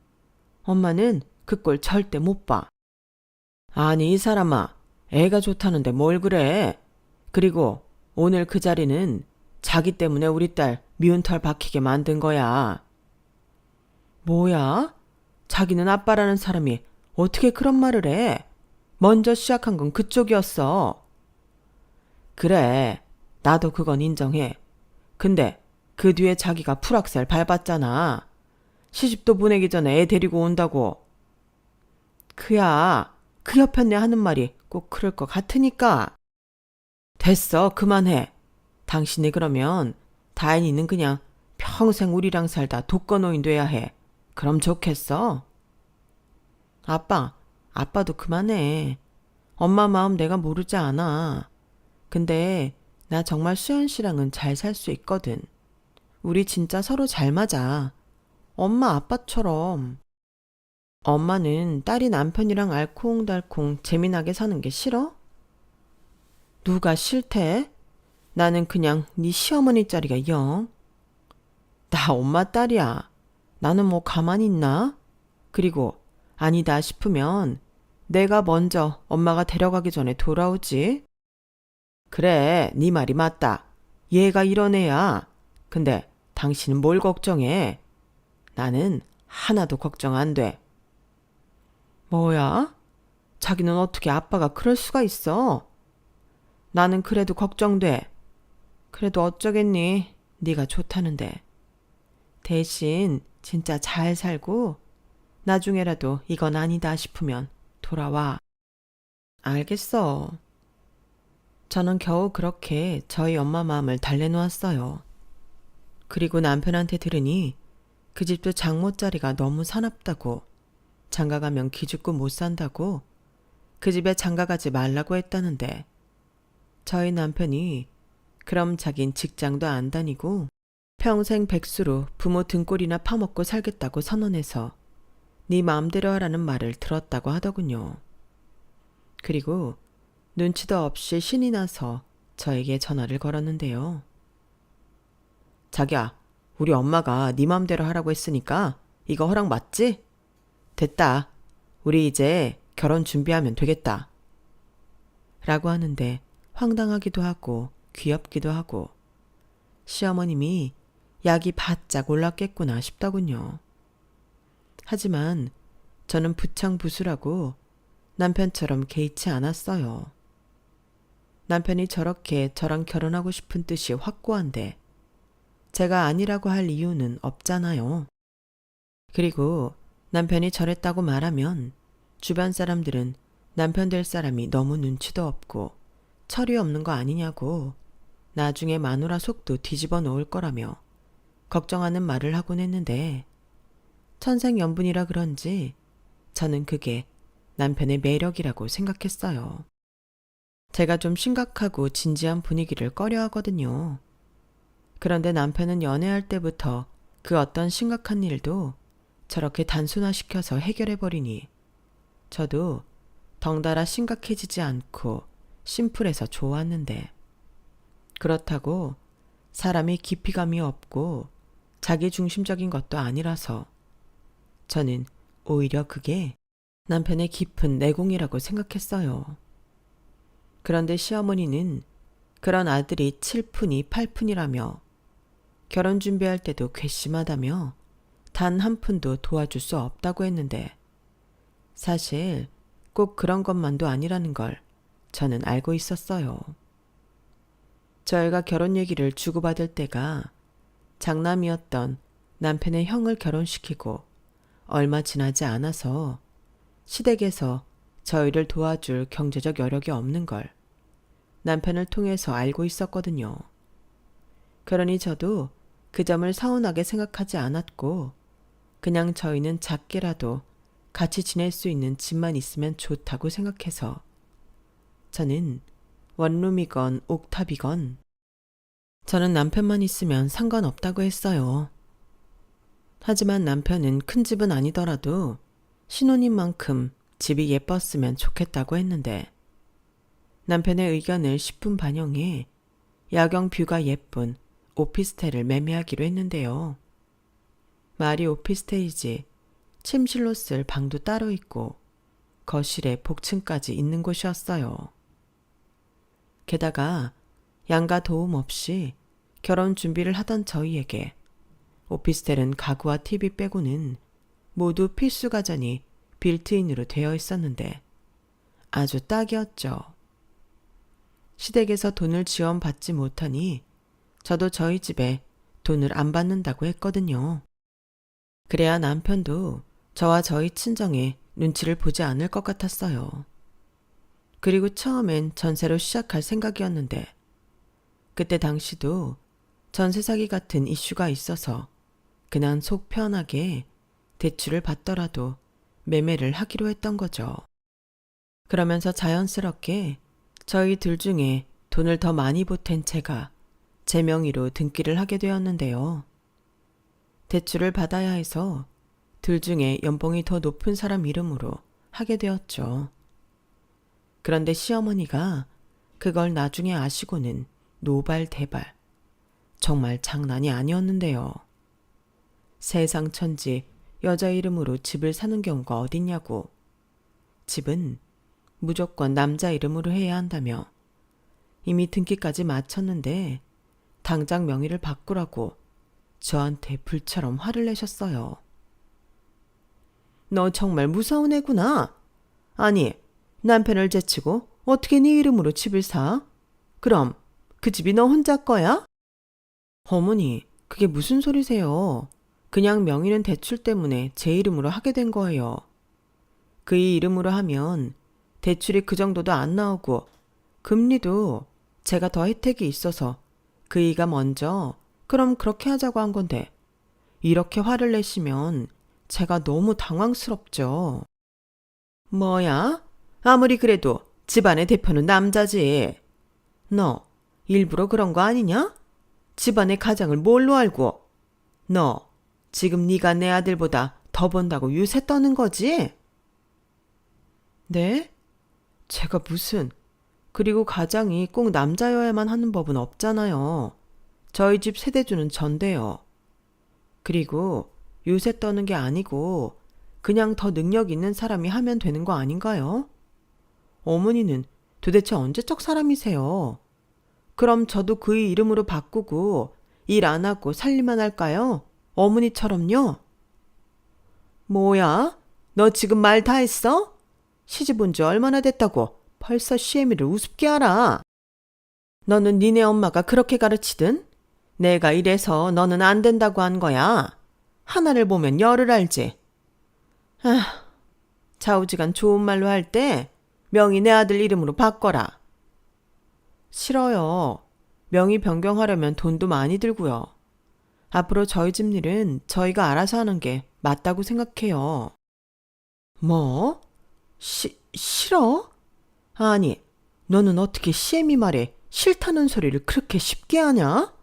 엄마는 그 꼴 절대 못 봐. 아니 이 사람아, 애가 좋다는데 뭘 그래. 그리고 오늘 그 자리는 자기 때문에 우리 딸 미운 털 박히게 만든 거야. 뭐야? 자기는 아빠라는 사람이 어떻게 그런 말을 해? 먼저 시작한 건 그쪽이었어. 그래, 나도 그건 인정해. 근데 그 뒤에 자기가 풀악셀 밟았잖아. 시집도 보내기 전에 애 데리고 온다고. 그야, 그 옆편네 하는 말이 꼭 꼭 그럴 것 같으니까. 됐어, 그만해. 당신이 그러면 다인이는 그냥 평생 우리랑 살다 독거노인 돼야 해. 그럼 좋겠어? 아빠도 그만해. 엄마 마음 내가 모르지 않아. 근데 나 정말 수연 씨랑은 잘 살 수 있거든. 우리 진짜 서로 잘 맞아. 엄마 아빠처럼. 엄마는 딸이 남편이랑 알콩달콩 재미나게 사는 게 싫어? 누가 싫대? 나는 그냥 네 시어머니 자리가 영. 나 엄마 딸이야. 나는 뭐 가만히 있나? 그리고 아니다 싶으면 내가 먼저 엄마가 데려가기 전에 돌아오지. 그래, 네 말이 맞다. 얘가 이런 애야. 근데 당신은 뭘 걱정해? 나는 하나도 걱정 안 돼. 뭐야? 자기는 어떻게 아빠가 그럴 수가 있어? 나는 그래도 걱정돼. 그래도 어쩌겠니? 네가 좋다는데. 대신 진짜 잘 살고 나중에라도 이건 아니다 싶으면 돌아와. 알겠어. 저는 겨우 그렇게 저희 엄마 마음을 달래놓았어요. 그리고 남편한테 들으니 그 집도 장모짜리가 너무 사납다고, 장가가면 기죽고 못 산다고, 그 집에 장가가지 말라고 했다는데, 저희 남편이 그럼 자긴 직장도 안 다니고 평생 백수로 부모 등골이나 파먹고 살겠다고 선언해서 네 마음대로 하라는 말을 들었다고 하더군요. 그리고 눈치도 없이 신이 나서 저에게 전화를 걸었는데요. 자기야, 우리 엄마가 네 맘대로 하라고 했으니까 이거 허락 맞지? 됐다. 우리 이제 결혼 준비하면 되겠다. 라고 하는데 황당하기도 하고 귀엽기도 하고 시어머님이 약이 바짝 올랐겠구나 싶더군요. 하지만 저는 부창부수라고 남편처럼 개의치 않았어요. 남편이 저렇게 저랑 결혼하고 싶은 뜻이 확고한데 제가 아니라고 할 이유는 없잖아요. 그리고 남편이 저랬다고 말하면 주변 사람들은 남편 될 사람이 너무 눈치도 없고 철이 없는 거 아니냐고 나중에 마누라 속도 뒤집어 놓을 거라며 걱정하는 말을 하곤 했는데 천생연분이라 그런지 저는 그게 남편의 매력이라고 생각했어요. 제가 좀 심각하고 진지한 분위기를 꺼려하거든요. 그런데 남편은 연애할 때부터 그 어떤 심각한 일도 저렇게 단순화시켜서 해결해버리니 저도 덩달아 심각해지지 않고 심플해서 좋았는데 그렇다고 사람이 깊이감이 없고 자기중심적인 것도 아니라서 저는 오히려 그게 남편의 깊은 내공이라고 생각했어요. 그런데 시어머니는 그런 아들이 7푼이 8푼이라며 결혼 준비할 때도 괘씸하다며 단 한 푼도 도와줄 수 없다고 했는데 사실 꼭 그런 것만도 아니라는 걸 저는 알고 있었어요. 저희가 결혼 얘기를 주고받을 때가 장남이었던 남편의 형을 결혼시키고 얼마 지나지 않아서 시댁에서 저희를 도와줄 경제적 여력이 없는 걸 남편을 통해서 알고 있었거든요. 그러니 저도 그 점을 서운하게 생각하지 않았고 그냥 저희는 작게라도 같이 지낼 수 있는 집만 있으면 좋다고 생각해서 저는 원룸이건 옥탑이건 저는 남편만 있으면 상관없다고 했어요. 하지만 남편은 큰 집은 아니더라도 신혼인만큼 집이 예뻤으면 좋겠다고 했는데 남편의 의견을 10분 반영해 야경 뷰가 예쁜 오피스텔을 매매하기로 했는데요. 말이 오피스텔이지 침실로 쓸 방도 따로 있고 거실에 복층까지 있는 곳이었어요. 게다가 양가 도움 없이 결혼 준비를 하던 저희에게 오피스텔은 가구와 TV 빼고는 모두 필수 가전이 빌트인으로 되어 있었는데 아주 딱이었죠. 시댁에서 돈을 지원받지 못하니 저도 저희 집에 돈을 안 받는다고 했거든요. 그래야 남편도 저와 저희 친정에 눈치를 보지 않을 것 같았어요. 그리고 처음엔 전세로 시작할 생각이었는데 그때 당시도 전세 사기 같은 이슈가 있어서 그냥 속 편하게 대출을 받더라도 매매를 하기로 했던 거죠. 그러면서 자연스럽게 저희 둘 중에 돈을 더 많이 보탠 채가 제 명의로 등기를 하게 되었는데요. 대출을 받아야 해서 둘 중에 연봉이 더 높은 사람 이름으로 하게 되었죠. 그런데 시어머니가 그걸 나중에 아시고는 노발대발. 정말 장난이 아니었는데요. 세상 천지 여자 이름으로 집을 사는 경우가 어딨냐고. 집은 무조건 남자 이름으로 해야 한다며 이미 등기까지 마쳤는데 당장 명의를 바꾸라고 저한테 불처럼 화를 내셨어요. 너 정말 무서운 애구나. 아니, 남편을 제치고 어떻게 네 이름으로 집을 사? 그럼 그 집이 너 혼자 거야? 어머니, 그게 무슨 소리세요? 그냥 명의는 대출 때문에 제 이름으로 하게 된 거예요. 그의 이름으로 하면 대출이 그 정도도 안 나오고 금리도 제가 더 혜택이 있어서 그이가 먼저 그럼 그렇게 하자고 한 건데 이렇게 화를 내시면 제가 너무 당황스럽죠. 뭐야? 아무리 그래도 집안의 대표는 남자지. 너 일부러 그런 거 아니냐? 집안의 가장을 뭘로 알고? 너 지금 네가 내 아들보다 더 번다고 유세 떠는 거지? 네? 제가 무슨... 그리고 가장이 꼭 남자여야만 하는 법은 없잖아요. 저희 집 세대주는 전데요. 그리고 유세 떠는 게 아니고 그냥 더 능력 있는 사람이 하면 되는 거 아닌가요? 어머니는 도대체 언제적 사람이세요? 그럼 저도 그의 이름으로 바꾸고 일 안 하고 살림만 할까요? 어머니처럼요? 뭐야? 너 지금 말 다 했어? 시집 온 지 얼마나 됐다고 벌써 시애미를 우습게 알아. 너는 니네 엄마가 그렇게 가르치든 내가 이래서 너는 안 된다고 한 거야. 하나를 보면 열을 알지. 아, 좌우지간 좋은 말로 할 때 명의 내 아들 이름으로 바꿔라. 싫어요. 명의 변경하려면 돈도 많이 들고요. 앞으로 저희 집 일은 저희가 알아서 하는 게 맞다고 생각해요. 뭐? 싫어? 아니, 너는 어떻게 시애미 말에 싫다는 소리를 그렇게 쉽게 하냐?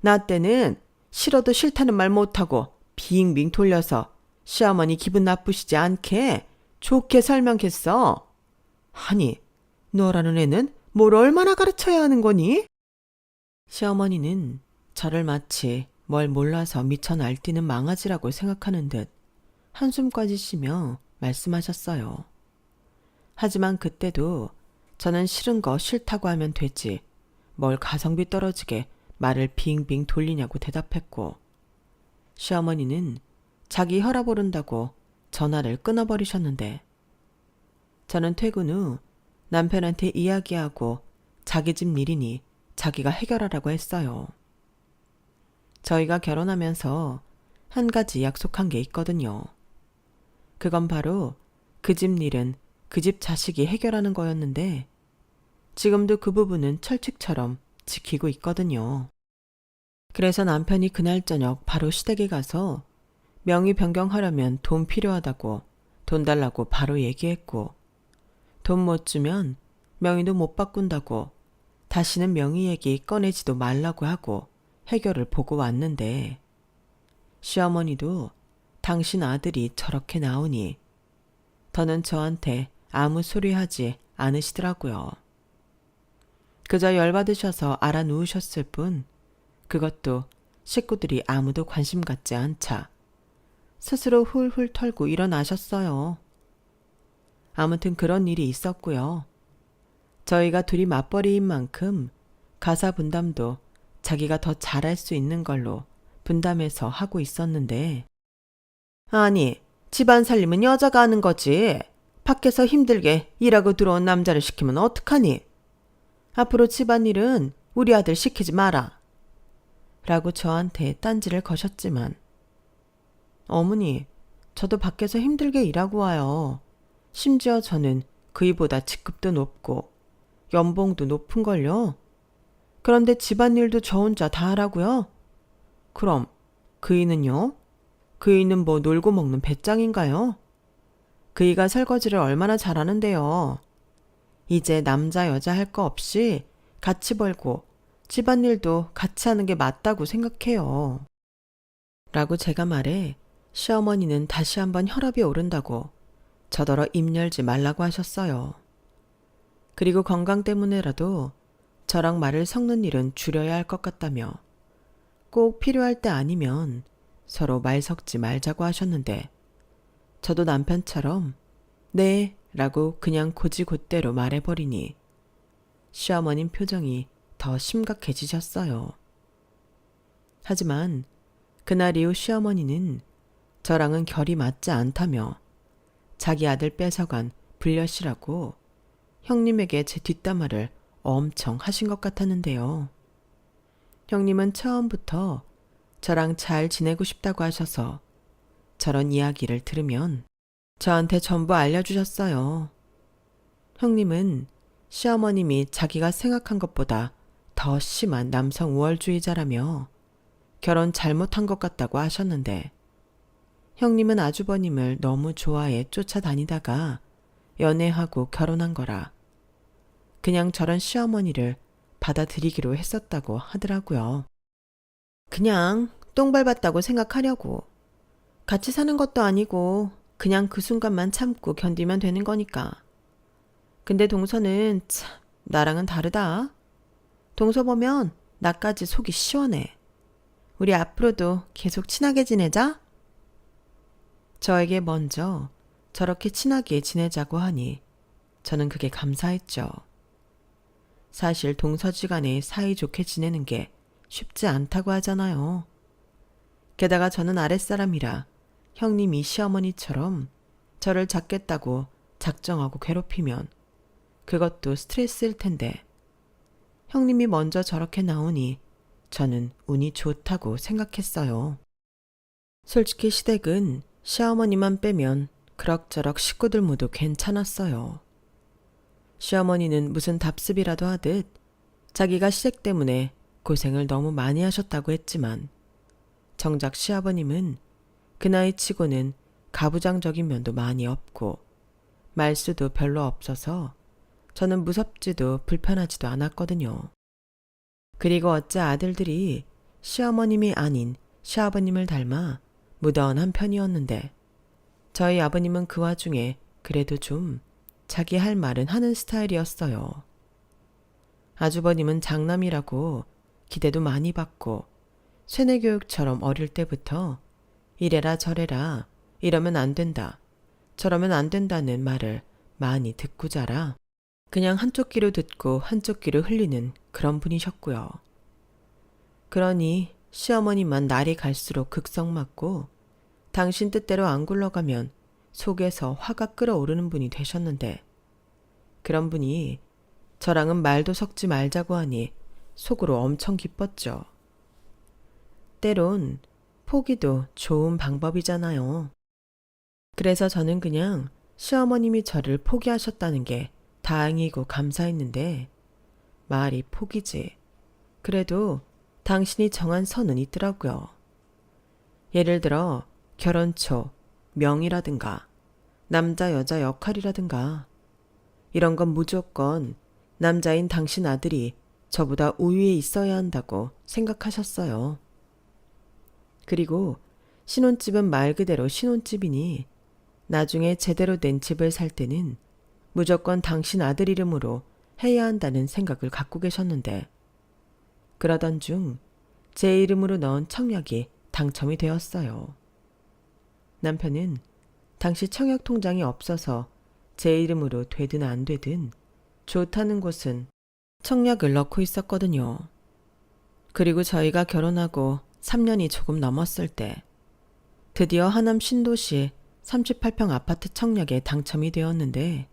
나 때는 싫어도 싫다는 말 못하고 빙빙 돌려서 시어머니 기분 나쁘시지 않게 좋게 설명했어. 아니, 너라는 애는 뭘 얼마나 가르쳐야 하는 거니? 시어머니는 저를 마치 뭘 몰라서 미쳐 날뛰는 망아지라고 생각하는 듯 한숨까지 쉬며 말씀하셨어요. 하지만 그때도 저는 싫은 거 싫다고 하면 되지 뭘 가성비 떨어지게 말을 빙빙 돌리냐고 대답했고 시어머니는 자기 혈압 오른다고 전화를 끊어버리셨는데 저는 퇴근 후 남편한테 이야기하고 자기 집 일이니 자기가 해결하라고 했어요. 저희가 결혼하면서 한 가지 약속한 게 있거든요. 그건 바로 그 집 일은 그 집 자식이 해결하는 거였는데 지금도 그 부분은 철칙처럼 지키고 있거든요. 그래서 남편이 그날 저녁 바로 시댁에 가서 명의 변경하려면 돈 필요하다고 돈 달라고 바로 얘기했고 돈 못 주면 명의도 못 바꾼다고 다시는 명의 얘기 꺼내지도 말라고 하고 해결을 보고 왔는데 시어머니도 당신 아들이 저렇게 나오니 더는 저한테 아무 소리 하지 않으시더라고요. 그저 열받으셔서 알아 누우셨을 뿐 그것도 식구들이 아무도 관심 갖지 않자 스스로 훌훌 털고 일어나셨어요. 아무튼 그런 일이 있었고요. 저희가 둘이 맞벌이인 만큼 가사 분담도 자기가 더 잘할 수 있는 걸로 분담해서 하고 있었는데 아니, 집안 살림은 여자가 하는 거지. 밖에서 힘들게 일하고 들어온 남자를 시키면 어떡하니? 앞으로 집안일은 우리 아들 시키지 마라. 라고 저한테 딴지를 거셨지만 어머니, 저도 밖에서 힘들게 일하고 와요. 심지어 저는 그이보다 직급도 높고 연봉도 높은걸요. 그런데 집안일도 저 혼자 다 하라고요? 그럼 그이는요? 그이는 뭐 놀고 먹는 배짱인가요? 그이가 설거지를 얼마나 잘하는데요. 이제 남자 여자 할 거 없이 같이 벌고 집안일도 같이 하는 게 맞다고 생각해요. 라고 제가 말해 시어머니는 다시 한번 혈압이 오른다고 저더러 입 열지 말라고 하셨어요. 그리고 건강 때문에라도 저랑 말을 섞는 일은 줄여야 할 것 같다며 꼭 필요할 때 아니면 서로 말 섞지 말자고 하셨는데 저도 남편처럼 네 라고 그냥 곧이곧대로 말해버리니 시어머님 표정이 더 심각해지셨어요. 하지만 그날 이후 시어머니는 저랑은 결이 맞지 않다며 자기 아들 뺏어간 불려시라고 형님에게 제 뒷담화를 엄청 하신 것 같았는데요. 형님은 처음부터 저랑 잘 지내고 싶다고 하셔서 저런 이야기를 들으면 저한테 전부 알려주셨어요. 형님은 시어머님이 자기가 생각한 것보다 더 심한 남성 우월주의자라며 결혼 잘못한 것 같다고 하셨는데 형님은 아주버님을 너무 좋아해 쫓아다니다가 연애하고 결혼한 거라 그냥 저런 시어머니를 받아들이기로 했었다고 하더라고요. 그냥 똥 밟았다고 생각하려고. 같이 사는 것도 아니고 그냥 그 순간만 참고 견디면 되는 거니까. 근데 동서는 참 나랑은 다르다. 동서 보면 나까지 속이 시원해. 우리 앞으로도 계속 친하게 지내자. 저에게 먼저 저렇게 친하게 지내자고 하니 저는 그게 감사했죠. 사실 동서지간에 사이좋게 지내는 게 쉽지 않다고 하잖아요. 게다가 저는 아랫사람이라 형님이 시어머니처럼 저를 잡겠다고 작정하고 괴롭히면 그것도 스트레스일 텐데 형님이 먼저 저렇게 나오니 저는 운이 좋다고 생각했어요. 솔직히 시댁은 시어머니만 빼면 그럭저럭 식구들 모두 괜찮았어요. 시어머니는 무슨 답습이라도 하듯 자기가 시댁 때문에 고생을 너무 많이 하셨다고 했지만 정작 시아버님은 그 나이 치고는 가부장적인 면도 많이 없고 말수도 별로 없어서 저는 무섭지도 불편하지도 않았거든요. 그리고 어째 아들들이 시어머님이 아닌 시아버님을 닮아 무던한 편이었는데 저희 아버님은 그 와중에 그래도 좀 자기 할 말은 하는 스타일이었어요. 아주버님은 장남이라고 기대도 많이 받고 세뇌교육처럼 어릴 때부터 이래라 저래라 이러면 안 된다 저러면 안 된다는 말을 많이 듣고 자라 그냥 한쪽 귀로 듣고 한쪽 귀로 흘리는 그런 분이셨고요. 그러니 시어머니만 날이 갈수록 극성맞고 당신 뜻대로 안 굴러가면 속에서 화가 끓어오르는 분이 되셨는데 그런 분이 저랑은 말도 섞지 말자고 하니 속으로 엄청 기뻤죠. 때론 포기도 좋은 방법이잖아요. 그래서 저는 그냥 시어머님이 저를 포기하셨다는 게 다행이고 감사했는데 말이 포기지. 그래도 당신이 정한 선은 있더라고요. 예를 들어 결혼 초 명이라든가 남자 여자 역할이라든가 이런 건 무조건 남자인 당신 아들이 저보다 우위에 있어야 한다고 생각하셨어요. 그리고 신혼집은 말 그대로 신혼집이니 나중에 제대로 된 집을 살 때는 무조건 당신 아들 이름으로 해야 한다는 생각을 갖고 계셨는데 그러던 중 제 이름으로 넣은 청약이 당첨이 되었어요. 남편은 당시 청약 통장이 없어서 제 이름으로 되든 안 되든 좋다는 곳은 청약을 넣고 있었거든요. 그리고 저희가 결혼하고 3년이 조금 넘었을 때 드디어 하남 신도시 38평 아파트 청약에 당첨이 되었는데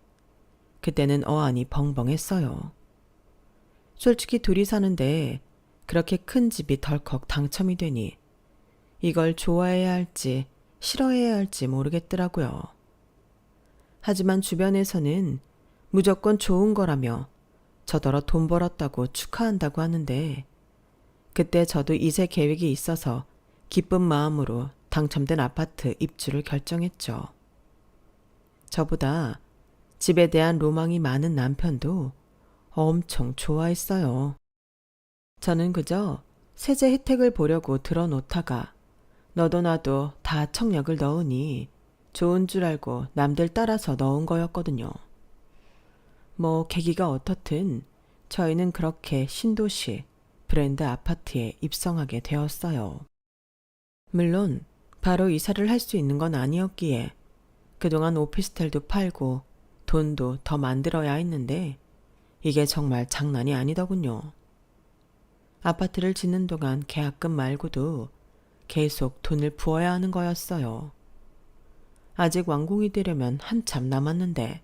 그때는 어안이 벙벙했어요. 솔직히 둘이 사는데 그렇게 큰 집이 덜컥 당첨이 되니 이걸 좋아해야 할지 싫어해야 할지 모르겠더라고요. 하지만 주변에서는 무조건 좋은 거라며 저더러 돈 벌었다고 축하한다고 하는데 그때 저도 이세 계획이 있어서 기쁜 마음으로 당첨된 아파트 입주를 결정했죠. 저보다 집에 대한 로망이 많은 남편도 엄청 좋아했어요. 저는 그저 세제 혜택을 보려고 들어놓다가 너도 나도 다 청약을 넣으니 좋은 줄 알고 남들 따라서 넣은 거였거든요. 뭐 계기가 어떻든 저희는 그렇게 신도시 브랜드 아파트에 입성하게 되었어요. 물론 바로 이사를 할 수 있는 건 아니었기에 그동안 오피스텔도 팔고 돈도 더 만들어야 했는데 이게 정말 장난이 아니더군요. 아파트를 짓는 동안 계약금 말고도 계속 돈을 부어야 하는 거였어요. 아직 완공이 되려면 한참 남았는데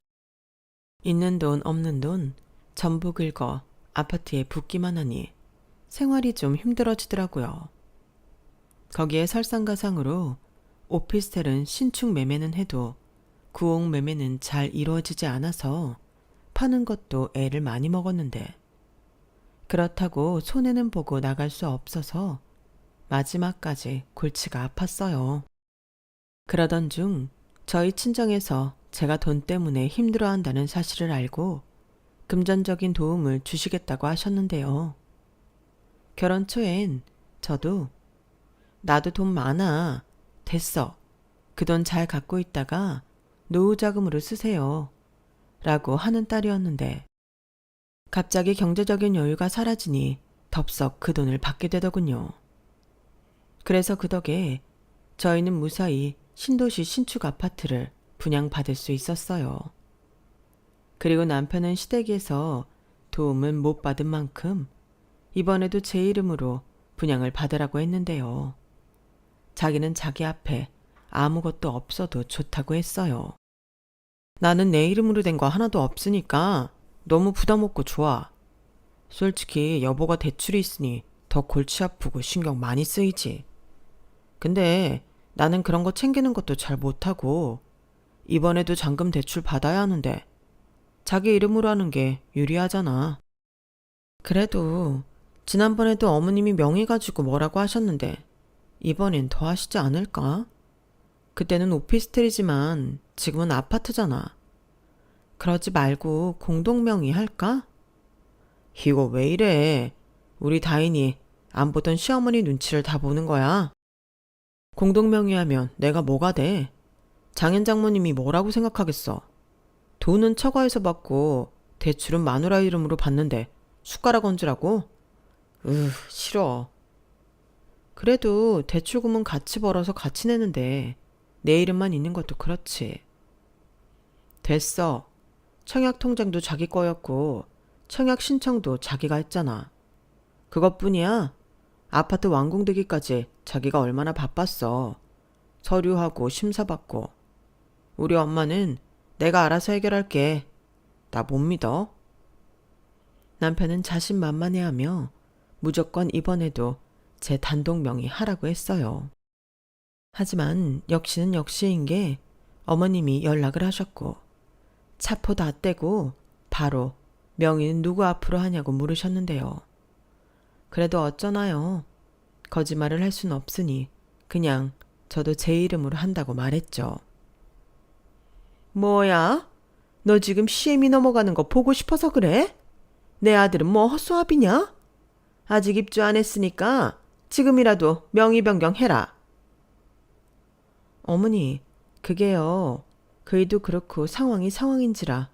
있는 돈 없는 돈 전부 긁어 아파트에 붓기만 하니 생활이 좀 힘들어지더라고요. 거기에 설상가상으로 오피스텔은 신축 매매는 해도 구옥 매매는 잘 이루어지지 않아서 파는 것도 애를 많이 먹었는데 그렇다고 손해는 보고 나갈 수 없어서 마지막까지 골치가 아팠어요. 그러던 중 저희 친정에서 제가 돈 때문에 힘들어한다는 사실을 알고 금전적인 도움을 주시겠다고 하셨는데요. 결혼 초엔 저도 나도 돈 많아. 됐어. 그 돈 잘 갖고 있다가 노후 자금으로 쓰세요. 라고 하는 딸이었는데 갑자기 경제적인 여유가 사라지니 덥석 그 돈을 받게 되더군요. 그래서 그 덕에 저희는 무사히 신도시 신축 아파트를 분양받을 수 있었어요. 그리고 남편은 시댁에서 도움을 못 받은 만큼 이번에도 제 이름으로 분양을 받으라고 했는데요. 자기는 자기 앞에 아무것도 없어도 좋다고 했어요. 나는 내 이름으로 된 거 하나도 없으니까 너무 부담 없고 좋아. 솔직히 여보가 대출이 있으니 더 골치 아프고 신경 많이 쓰이지. 근데 나는 그런 거 챙기는 것도 잘 못하고 이번에도 잔금 대출 받아야 하는데 자기 이름으로 하는 게 유리하잖아. 그래도 지난번에도 어머님이 명의 가지고 뭐라고 하셨는데 이번엔 더 하시지 않을까? 그때는 오피스텔이지만 지금은 아파트잖아. 그러지 말고 공동명의 할까? 이거 왜 이래? 우리 다인이 안 보던 시어머니 눈치를 다 보는 거야. 공동명의하면 내가 뭐가 돼? 장인 장모님이 뭐라고 생각하겠어? 돈은 처가에서 받고 대출은 마누라 이름으로 받는데 숟가락 얹으라고? 싫어. 그래도 대출금은 같이 벌어서 같이 내는데 내 이름만 있는 것도 그렇지. 됐어. 청약 통장도 자기 거였고 청약 신청도 자기가 했잖아. 그것뿐이야. 아파트 완공되기까지 자기가 얼마나 바빴어. 서류하고 심사받고. 우리 엄마는 내가 알아서 해결할게. 나 못 믿어. 남편은 자신만만해하며 무조건 이번에도 제 단독 명의 하라고 했어요. 하지만 역시는 역시인 게 어머님이 연락을 하셨고 차포 다 떼고 바로 명의는 누구 앞으로 하냐고 물으셨는데요. 그래도 어쩌나요. 거짓말을 할 순 없으니 그냥 저도 제 이름으로 한다고 말했죠. 뭐야? 너 지금 CM이 넘어가는 거 보고 싶어서 그래? 내 아들은 뭐 헛수아비냐? 아직 입주 안 했으니까 지금이라도 명의 변경해라. 어머니, 그게요. 그이도 그렇고 상황이 상황인지라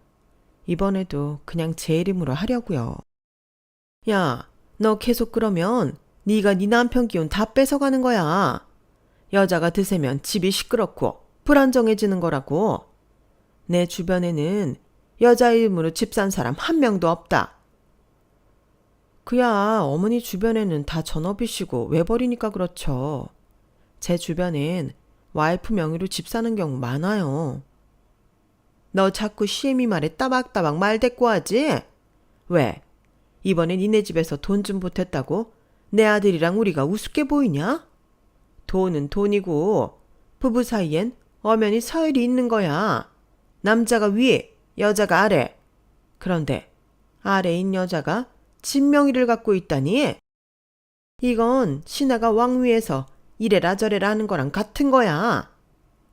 이번에도 그냥 제 이름으로 하려고요. 야, 너 계속 그러면 네가 네 남편 기운 다 뺏어가는 거야. 여자가 드세면 집이 시끄럽고 불안정해지는 거라고. 내 주변에는 여자 이름으로 집 산 사람 한 명도 없다. 그야 어머니 주변에는 다 전업이시고 외벌이니까 그렇죠. 제 주변엔 와이프 명의로 집 사는 경우 많아요. 너 자꾸 CM이 말에 따박따박 말 대꾸하지? 왜? 이번에 니네 집에서 돈 좀 보탰다고 내 아들이랑 우리가 우습게 보이냐? 돈은 돈이고 부부 사이엔 엄연히 서열이 있는 거야. 남자가 위에, 여자가 아래. 그런데 아래에 있는 여자가 진명이를 갖고 있다니? 이건 신하가 왕위에서 이래라 저래라 하는 거랑 같은 거야.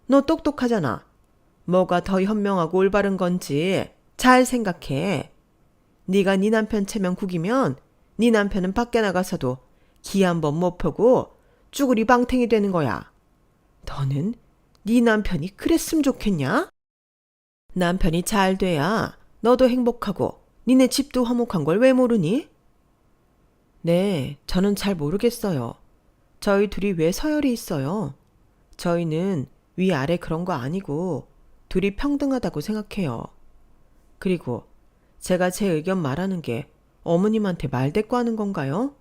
너 똑똑하잖아. 뭐가 더 현명하고 올바른 건지 잘 생각해. 네가 네 남편 체면 구기면 네 남편은 밖에 나가서도 기 한 번 못 펴고 쭈구리 방탱이 되는 거야. 너는 네 남편이 그랬으면 좋겠냐? 남편이 잘 돼야 너도 행복하고 니네 집도 화목한 걸 왜 모르니? 네, 저는 잘 모르겠어요. 저희 둘이 왜 서열이 있어요? 저희는 위아래 그런 거 아니고 둘이 평등하다고 생각해요. 그리고 제가 제 의견 말하는 게 어머님한테 말대꾸하는 건가요?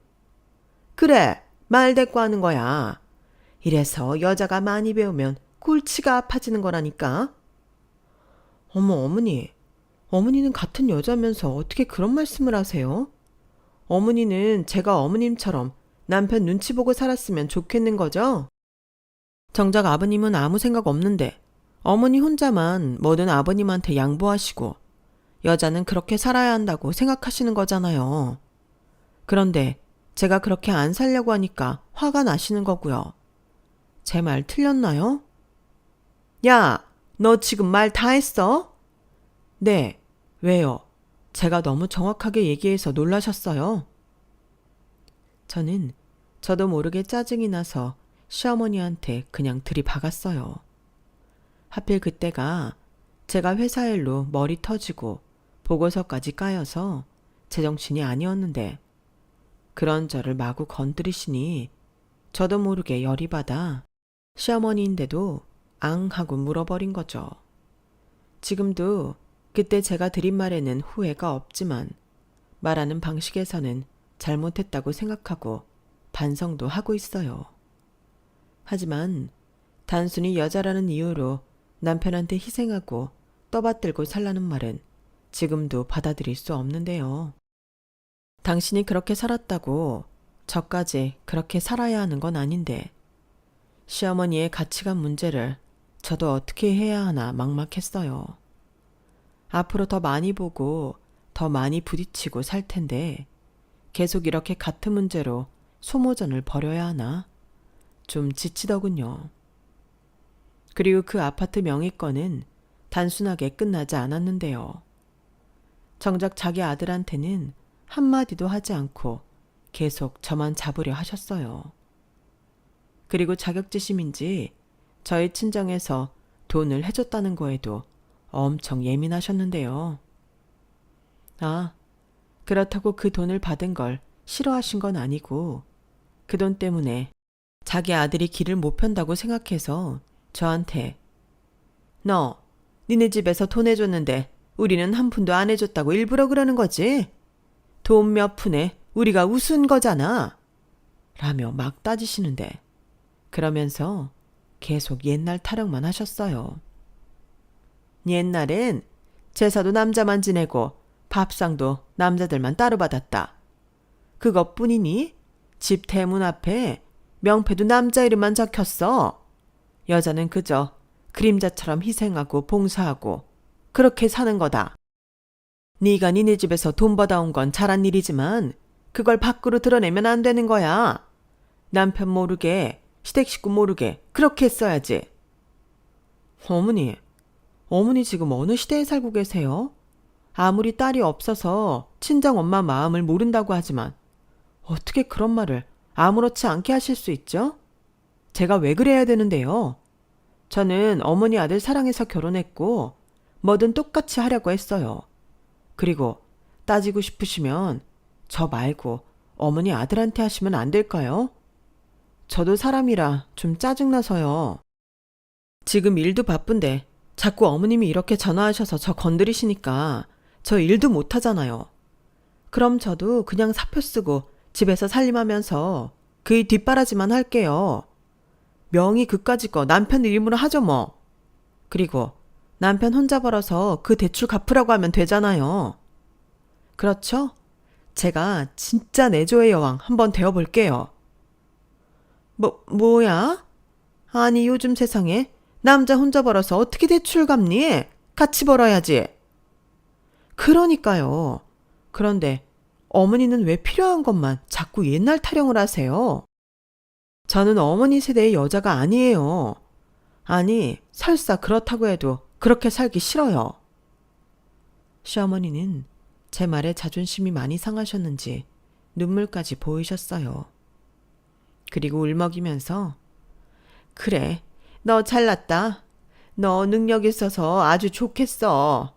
그래, 말대꾸하는 거야. 이래서 여자가 많이 배우면 골치가 아파지는 거라니까. 어머, 어머니. 어머니는 같은 여자면서 어떻게 그런 말씀을 하세요? 어머니는 제가 어머님처럼 남편 눈치 보고 살았으면 좋겠는 거죠? 정작 아버님은 아무 생각 없는데 어머니 혼자만 뭐든 아버님한테 양보하시고 여자는 그렇게 살아야 한다고 생각하시는 거잖아요. 그런데 제가 그렇게 안 살려고 하니까 화가 나시는 거고요. 제 말 틀렸나요? 야, 너 지금 말 다 했어? 네, 왜요? 제가 너무 정확하게 얘기해서 놀라셨어요? 저도 모르게 짜증이 나서 시어머니한테 그냥 들이박았어요. 하필 그때가 제가 회사 일로 머리 터지고 보고서까지 까여서 제정신이 아니었는데 그런 저를 마구 건드리시니 저도 모르게 열이 받아 시어머니인데도 앙 하고 물어버린 거죠. 지금도 그때 제가 드린 말에는 후회가 없지만 말하는 방식에서는 잘못했다고 생각하고 반성도 하고 있어요. 하지만 단순히 여자라는 이유로 남편한테 희생하고 떠받들고 살라는 말은 지금도 받아들일 수 없는데요. 당신이 그렇게 살았다고 저까지 그렇게 살아야 하는 건 아닌데 시어머니의 가치관 문제를 저도 어떻게 해야 하나 막막했어요. 앞으로 더 많이 보고 더 많이 부딪히고 살 텐데 계속 이렇게 같은 문제로 소모전을 벌여야 하나 좀 지치더군요. 그리고 그 아파트 명의권은 단순하게 끝나지 않았는데요. 정작 자기 아들한테는 한마디도 하지 않고 계속 저만 잡으려 하셨어요. 그리고 자격지심인지 저희 친정에서 돈을 해줬다는 거에도 엄청 예민하셨는데요. 아, 그렇다고 그 돈을 받은 걸 싫어하신 건 아니고 그 돈 때문에 자기 아들이 길을 못 편다고 생각해서 저한테 너, 니네 집에서 돈 해줬는데 우리는 한 푼도 안 해줬다고 일부러 그러는 거지? 돈 몇 푼에 우리가 우스운 거잖아. 라며 막 따지시는데 그러면서 계속 옛날 타령만 하셨어요. 옛날엔 제사도 남자만 지내고 밥상도 남자들만 따로 받았다. 그것뿐이니 집 대문 앞에 명패도 남자 이름만 적혔어. 여자는 그저 그림자처럼 희생하고 봉사하고 그렇게 사는 거다. 네가 니네 집에서 돈 받아온 건 잘한 일이지만 그걸 밖으로 드러내면 안 되는 거야. 남편 모르게 시댁 식구 모르게 그렇게 했어야지. 어머니 지금 어느 시대에 살고 계세요? 아무리 딸이 없어서 친정엄마 마음을 모른다고 하지만 어떻게 그런 말을 아무렇지 않게 하실 수 있죠? 제가 왜 그래야 되는데요? 저는 어머니 아들 사랑해서 결혼했고 뭐든 똑같이 하려고 했어요. 그리고 따지고 싶으시면 저 말고 어머니 아들한테 하시면 안 될까요? 저도 사람이라 좀 짜증나서요. 지금 일도 바쁜데 자꾸 어머님이 이렇게 전화하셔서 저 건드리시니까 저 일도 못하잖아요. 그럼 저도 그냥 사표 쓰고 집에서 살림하면서 그의 뒷바라지만 할게요. 명의 그까짓 거 남편 이름으로 하죠 뭐. 그리고 남편 혼자 벌어서 그 대출 갚으라고 하면 되잖아요. 그렇죠? 제가 진짜 내조의 여왕 한번 되어볼게요. 뭐야? 아니 요즘 세상에 남자 혼자 벌어서 어떻게 대출 갚니? 같이 벌어야지. 그러니까요. 그런데 어머니는 왜 필요한 것만 자꾸 옛날 타령을 하세요? 저는 어머니 세대의 여자가 아니에요. 아니, 설사 그렇다고 해도 그렇게 살기 싫어요. 시어머니는 제 말에 자존심이 많이 상하셨는지 눈물까지 보이셨어요. 그리고 울먹이면서 그래, 너 잘났다. 너 능력 있어서 아주 좋겠어.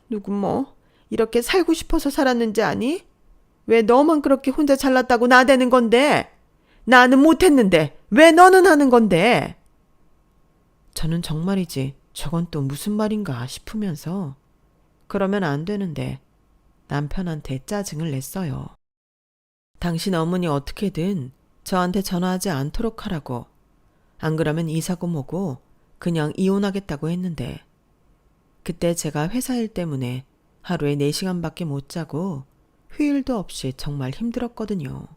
누구 뭐 이렇게 살고 싶어서 살았는지 아니? 왜 너만 그렇게 혼자 잘났다고 나대는 건데? 나는 못했는데 왜 너는 하는 건데? 저는 정말이지 저건 또 무슨 말인가 싶으면서 그러면 안 되는데 남편한테 짜증을 냈어요. 당신 어머니 어떻게든 저한테 전화하지 않도록 하라고. 안 그러면 이사고 뭐고 그냥 이혼하겠다고 했는데 그때 제가 회사 일 때문에 하루에 4시간밖에 못 자고 휴일도 없이 정말 힘들었거든요.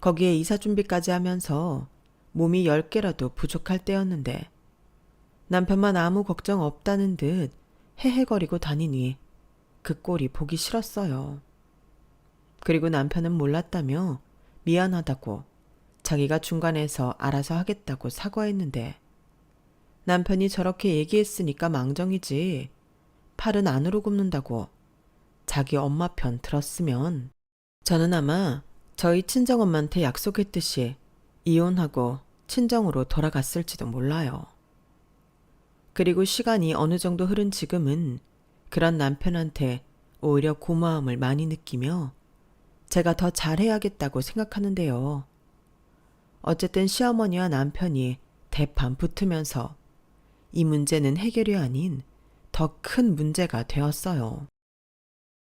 거기에 이사 준비까지 하면서 몸이 10개라도 부족할 때였는데 남편만 아무 걱정 없다는 듯 헤헤거리고 다니니 그 꼴이 보기 싫었어요. 그리고 남편은 몰랐다며 미안하다고 자기가 중간에서 알아서 하겠다고 사과했는데 남편이 저렇게 얘기했으니까 망정이지 팔은 안으로 굽는다고 자기 엄마 편 들었으면 저는 아마 저희 친정엄마한테 약속했듯이 이혼하고 친정으로 돌아갔을지도 몰라요. 그리고 시간이 어느 정도 흐른 지금은 그런 남편한테 오히려 고마움을 많이 느끼며 제가 더 잘해야겠다고 생각하는데요. 어쨌든 시어머니와 남편이 대판 붙으면서 이 문제는 해결이 아닌 더 큰 문제가 되었어요.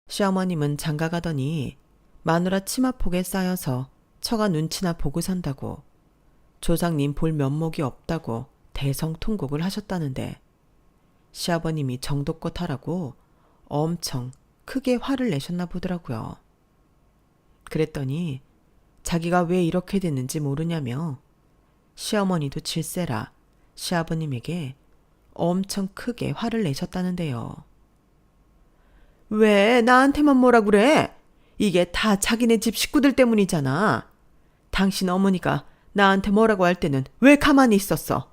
시어머님은 장가 가더니 마누라 치마폭에 쌓여서 처가 눈치나 보고 산다고 조상님 볼 면목이 없다고 대성통곡을 하셨다는데 시아버님이 정도껏 하라고 엄청 크게 화를 내셨나 보더라고요. 그랬더니 자기가 왜 이렇게 됐는지 모르냐며 시어머니도 질세라 시아버님에게 엄청 크게 화를 내셨다는데요. 왜 나한테만 뭐라 그래? 이게 다 자기네 집 식구들 때문이잖아. 당신 어머니가 나한테 뭐라고 할 때는 왜 가만히 있었어?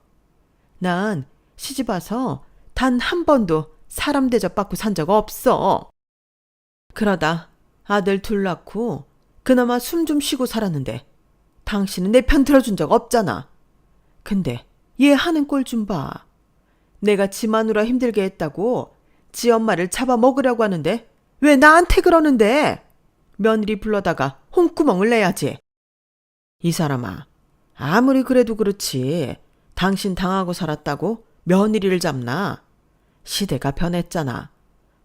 난 시집 와서 단 한 번도 사람 대접받고 산 적 없어. 그러다 아들 둘 낳고 그나마 숨 좀 쉬고 살았는데 당신은 내 편 들어준 적 없잖아. 근데 얘 하는 꼴 좀 봐. 내가 지 마누라 힘들게 했다고 지 엄마를 잡아먹으려고 하는데 왜 나한테 그러는데? 며느리 불러다가 홍구멍을 내야지. 이 사람아, 아무리 그래도 그렇지 당신 당하고 살았다고 며느리를 잡나? 시대가 변했잖아.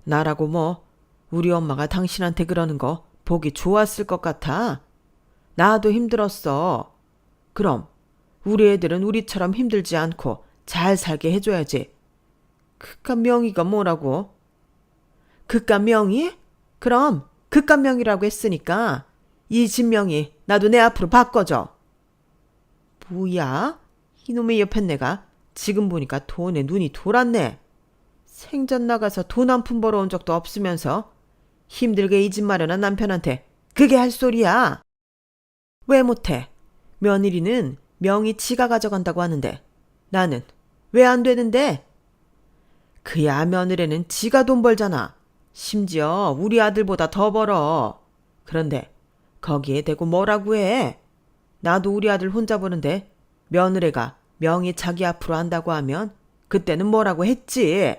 나라고 뭐 우리 엄마가 당신한테 그러는 거 보기 좋았을 것 같아? 나도 힘들었어. 그럼 우리 애들은 우리처럼 힘들지 않고 잘 살게 해줘야지. 그깟 명의가 뭐라고? 그깟 명의? 그럼 그깟 명의라고 했으니까 이 집 명의 나도 내 앞으로 바꿔줘. 뭐야? 이놈의 옆에 내가 지금 보니까 돈에 눈이 돌았네. 생전 나가서 돈 한 푼 벌어온 적도 없으면서 힘들게 이 집 마련한 남편한테 그게 할 소리야. 왜 못해? 며느리는 명의 지가 가져간다고 하는데 나는 왜 안 되는데? 그야 며느리는 지가 돈 벌잖아. 심지어 우리 아들보다 더 벌어. 그런데 거기에 대고 뭐라고 해? 나도 우리 아들 혼자 보는데 며느리가 명의 자기 앞으로 한다고 하면 그때는 뭐라고 했지.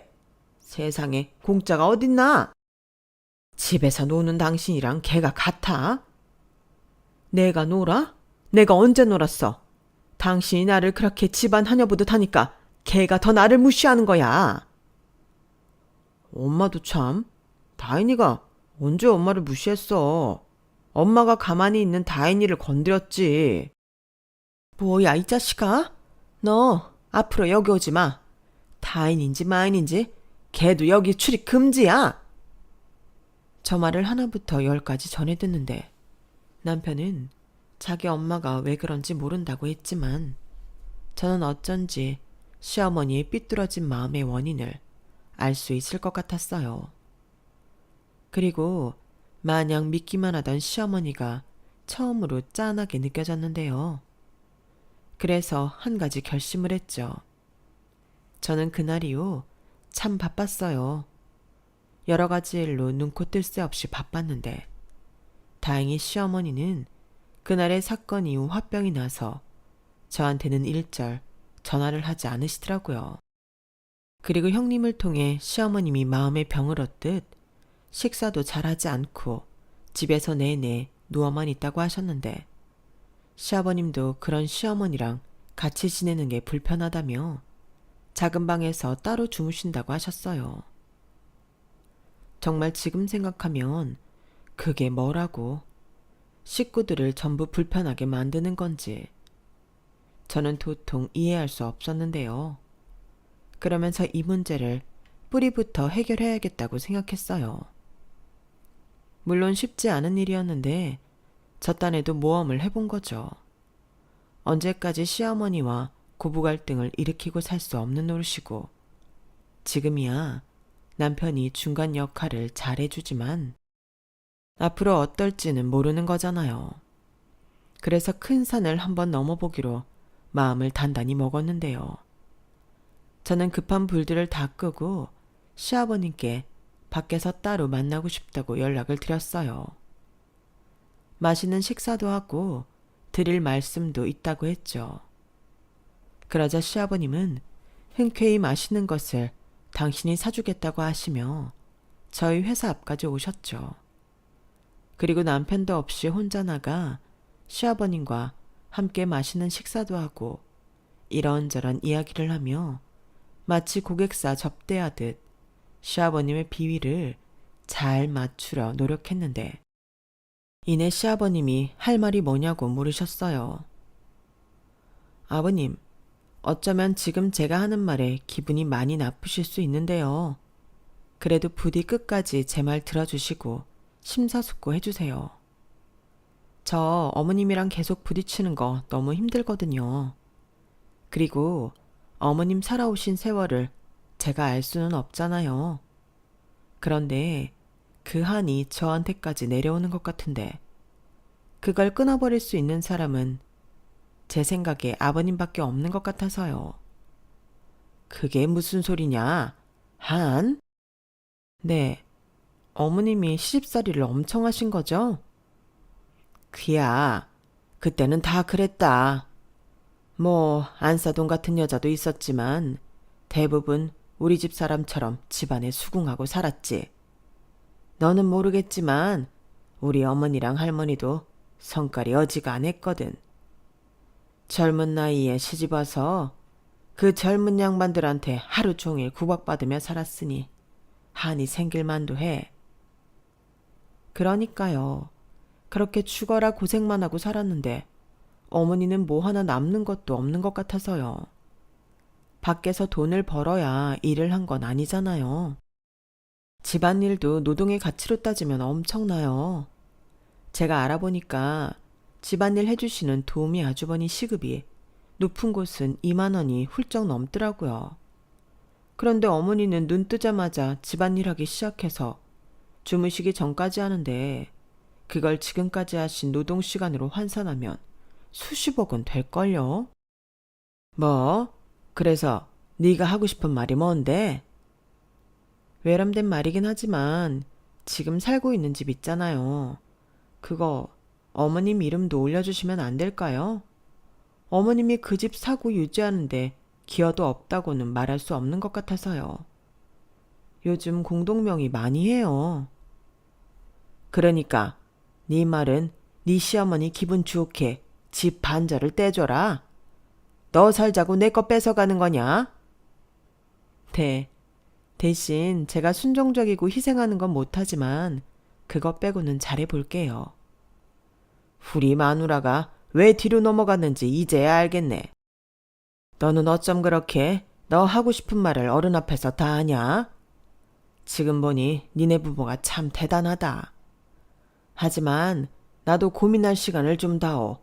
세상에 공짜가 어딨나? 집에서 노는 당신이랑 걔가 같아? 내가 놀아? 내가 언제 놀았어? 당신이 나를 그렇게 집안 하녀보듯 하니까 걔가 더 나를 무시하는 거야. 엄마도 참. 다인이가 언제 엄마를 무시했어. 엄마가 가만히 있는 다인이를 건드렸지. 뭐야 이 자식아? 너 앞으로 여기 오지 마. 다인인지 마인인지 걔도 여기 출입 금지야. 저 말을 하나부터 10까지 전해 듣는데 남편은 자기 엄마가 왜 그런지 모른다고 했지만 저는 어쩐지 시어머니의 삐뚤어진 마음의 원인을 알 수 있을 것 같았어요. 그리고 마냥 믿기만 하던 시어머니가 처음으로 짠하게 느껴졌는데요. 그래서 한 가지 결심을 했죠. 저는 그날 이후 참 바빴어요. 여러 가지 일로 눈코 뜰 새 없이 바빴는데 다행히 시어머니는 그날의 사건 이후 화병이 나서 저한테는 일절 전화를 하지 않으시더라고요. 그리고 형님을 통해 시어머님이 마음의 병을 얻듯 식사도 잘하지 않고 집에서 내내 누워만 있다고 하셨는데 시아버님도 그런 시어머니랑 같이 지내는 게 불편하다며 작은 방에서 따로 주무신다고 하셨어요. 정말 지금 생각하면 그게 뭐라고 식구들을 전부 불편하게 만드는 건지 저는 도통 이해할 수 없었는데요. 그러면서 이 문제를 뿌리부터 해결해야겠다고 생각했어요. 물론 쉽지 않은 일이었는데 저 딴에도 모험을 해본 거죠. 언제까지 시어머니와 고부 갈등을 일으키고 살 수 없는 노릇이고 지금이야 남편이 중간 역할을 잘해주지만 앞으로 어떨지는 모르는 거잖아요. 그래서 큰 산을 한번 넘어보기로 마음을 단단히 먹었는데요. 저는 급한 불들을 다 끄고 시아버님께 밖에서 따로 만나고 싶다고 연락을 드렸어요. 맛있는 식사도 하고 드릴 말씀도 있다고 했죠. 그러자 시아버님은 흔쾌히 맛있는 것을 당신이 사주겠다고 하시며 저희 회사 앞까지 오셨죠. 그리고 남편도 없이 혼자 나가 시아버님과 함께 맛있는 식사도 하고 이런저런 이야기를 하며 마치 고객사 접대하듯 시아버님의 비위를 잘 맞추려 노력했는데 이내 시아버님이 할 말이 뭐냐고 물으셨어요. 아버님, 어쩌면 지금 제가 하는 말에 기분이 많이 나쁘실 수 있는데요. 그래도 부디 끝까지 제 말 들어주시고 심사숙고 해주세요. 저 어머님이랑 계속 부딪히는 거 너무 힘들거든요. 그리고 어머님 살아오신 세월을 제가 알 수는 없잖아요. 그런데 그 한이 저한테까지 내려오는 것 같은데 그걸 끊어버릴 수 있는 사람은 제 생각에 아버님밖에 없는 것 같아서요. 그게 무슨 소리냐? 한? 네, 어머님이 시집살이를 엄청 하신 거죠? 그야, 그때는 다 그랬다. 뭐 안사돈 같은 여자도 있었지만 대부분 우리 집 사람처럼 집안에 수긍하고 살았지. 너는 모르겠지만 우리 어머니랑 할머니도 성깔이 어지간했거든. 젊은 나이에 시집와서 그 젊은 양반들한테 하루 종일 구박받으며 살았으니 한이 생길 만도 해. 그러니까요. 그렇게 죽어라 고생만 하고 살았는데 어머니는 뭐 하나 남는 것도 없는 것 같아서요. 밖에서 돈을 벌어야 일을 한 건 아니잖아요. 집안일도 노동의 가치로 따지면 엄청나요. 제가 알아보니까 집안일 해주시는 도우미 아주버니 시급이 높은 곳은 2만 원이 훌쩍 넘더라고요. 그런데 어머니는 눈 뜨자마자 집안일 하기 시작해서 주무시기 전까지 하는데 그걸 지금까지 하신 노동시간으로 환산하면 수십억은 될걸요? 뭐? 그래서 네가 하고 싶은 말이 뭔데? 외람된 말이긴 하지만 지금 살고 있는 집 있잖아요. 그거 어머님 이름도 올려주시면 안 될까요? 어머님이 그 집 사고 유지하는데 기여도 없다고는 말할 수 없는 것 같아서요. 요즘 공동명의 많이 해요. 그러니까 네 말은 네 시어머니 기분 좋게 집 반절을 떼줘라. 너 살자고 내 거 뺏어가는 거냐? 네. 대신 제가 순종적이고 희생하는 건 못하지만 그거 빼고는 잘해볼게요. 우리 마누라가 왜 뒤로 넘어갔는지 이제야 알겠네. 너는 어쩜 그렇게 너 하고 싶은 말을 어른 앞에서 다 하냐? 지금 보니 니네 부부가 참 대단하다. 하지만 나도 고민할 시간을 좀 다오.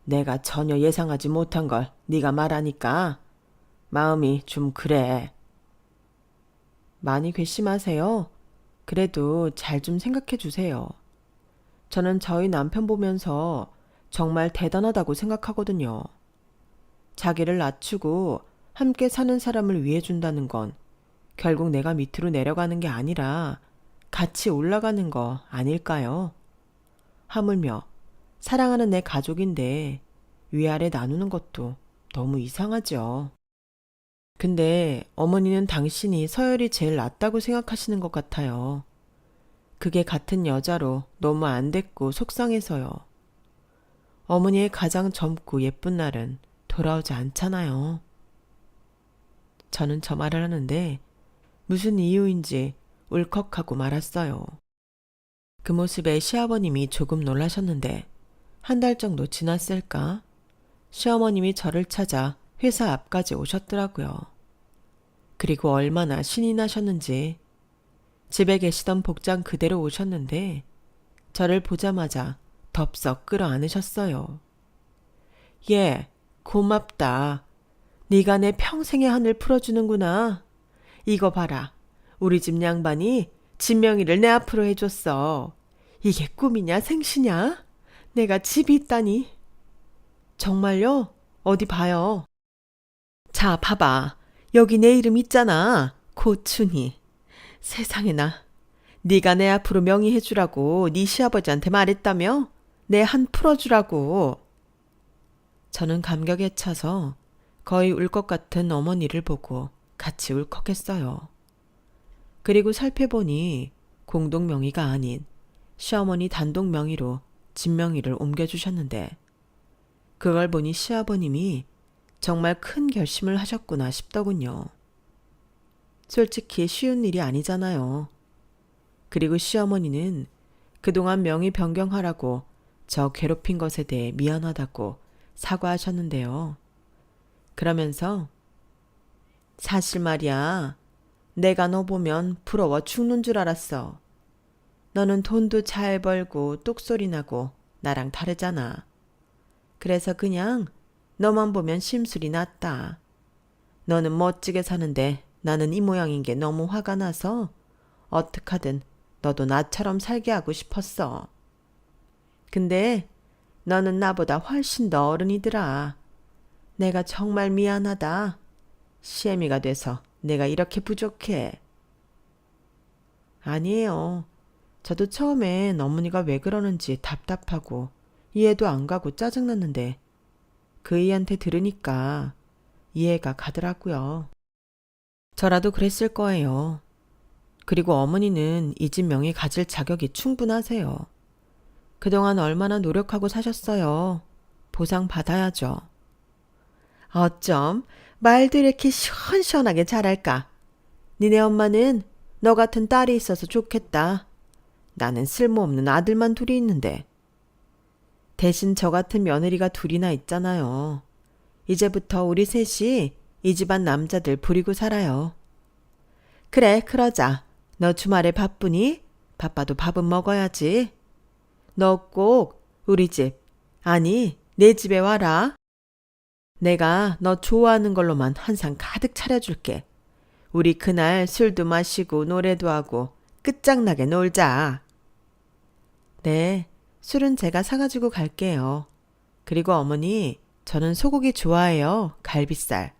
내가 전혀 예상하지 못한 걸 네가 말하니까 마음이 좀 그래. 많이 괘씸하세요. 그래도 잘 좀 생각해 주세요. 저는 저희 남편 보면서 정말 대단하다고 생각하거든요. 자기를 낮추고 함께 사는 사람을 위해 준다는 건 결국 내가 밑으로 내려가는 게 아니라 같이 올라가는 거 아닐까요? 하물며 사랑하는 내 가족인데 위아래 나누는 것도 너무 이상하죠. 근데 어머니는 당신이 서열이 제일 낫다고 생각하시는 것 같아요. 그게 같은 여자로 너무 안 됐고 속상해서요. 어머니의 가장 젊고 예쁜 날은 돌아오지 않잖아요. 저는 저 말을 하는데 무슨 이유인지 울컥하고 말았어요. 그 모습에 시아버님이 조금 놀라셨는데 한 달 정도 지났을까? 시어머님이 저를 찾아 회사 앞까지 오셨더라고요. 그리고 얼마나 신이 나셨는지 집에 계시던 복장 그대로 오셨는데 저를 보자마자 덥석 끌어안으셨어요. 예, 고맙다. 네가 내 평생의 한을 풀어주는구나. 이거 봐라. 우리 집 양반이 진명이를 내 앞으로 해줬어. 이게 꿈이냐 생시냐? 내가 집이 있다니. 정말요? 어디 봐요. 자, 봐봐. 여기 내 이름 있잖아. 고춘희. 세상에나. 네가 내 앞으로 명의해주라고 네 시아버지한테 말했다며? 내 한 풀어주라고. 저는 감격에 차서 거의 울 것 같은 어머니를 보고 같이 울컥했어요. 그리고 살펴보니 공동 명의가 아닌 시어머니 단독 명의로 진명의를 옮겨주셨는데 그걸 보니 시아버님이 정말 큰 결심을 하셨구나 싶더군요. 솔직히 쉬운 일이 아니잖아요. 그리고 시어머니는 그동안 명의 변경하라고 저 괴롭힌 것에 대해 미안하다고 사과하셨는데요. 그러면서 사실 말이야, 내가 너 보면 부러워 죽는 줄 알았어. 너는 돈도 잘 벌고 똑소리 나고 나랑 다르잖아. 그래서 그냥 너만 보면 심술이 났다. 너는 멋지게 사는데 나는 이 모양인 게 너무 화가 나서 어떡하든 너도 나처럼 살게 하고 싶었어. 근데 너는 나보다 훨씬 더 어른이더라. 내가 정말 미안하다. 시애미가 돼서 내가 이렇게 부족해. 아니에요. 저도 처음엔 어머니가 왜 그러는지 답답하고 이해도 안 가고 짜증났는데 그 이한테 들으니까 이해가 가더라고요. 저라도 그랬을 거예요. 그리고 어머니는 이 집 명의 가질 자격이 충분하세요. 그동안 얼마나 노력하고 사셨어요. 보상 받아야죠. 어쩜 말도 이렇게 시원시원하게 잘할까? 니네 엄마는 너 같은 딸이 있어서 좋겠다. 나는 쓸모없는 아들만 둘이 있는데. 대신 저 같은 며느리가 둘이나 있잖아요. 이제부터 우리 셋이 이 집안 남자들 부리고 살아요. 그래, 그러자. 너 주말에 바쁘니? 바빠도 밥은 먹어야지. 너 꼭 우리 집, 아니, 내 집에 와라. 내가 너 좋아하는 걸로만 한 상 가득 차려줄게. 우리 그날 술도 마시고 노래도 하고 끝장나게 놀자. 네, 술은 제가 사가지고 갈게요. 그리고 어머니, 저는 소고기 좋아해요. 갈비살.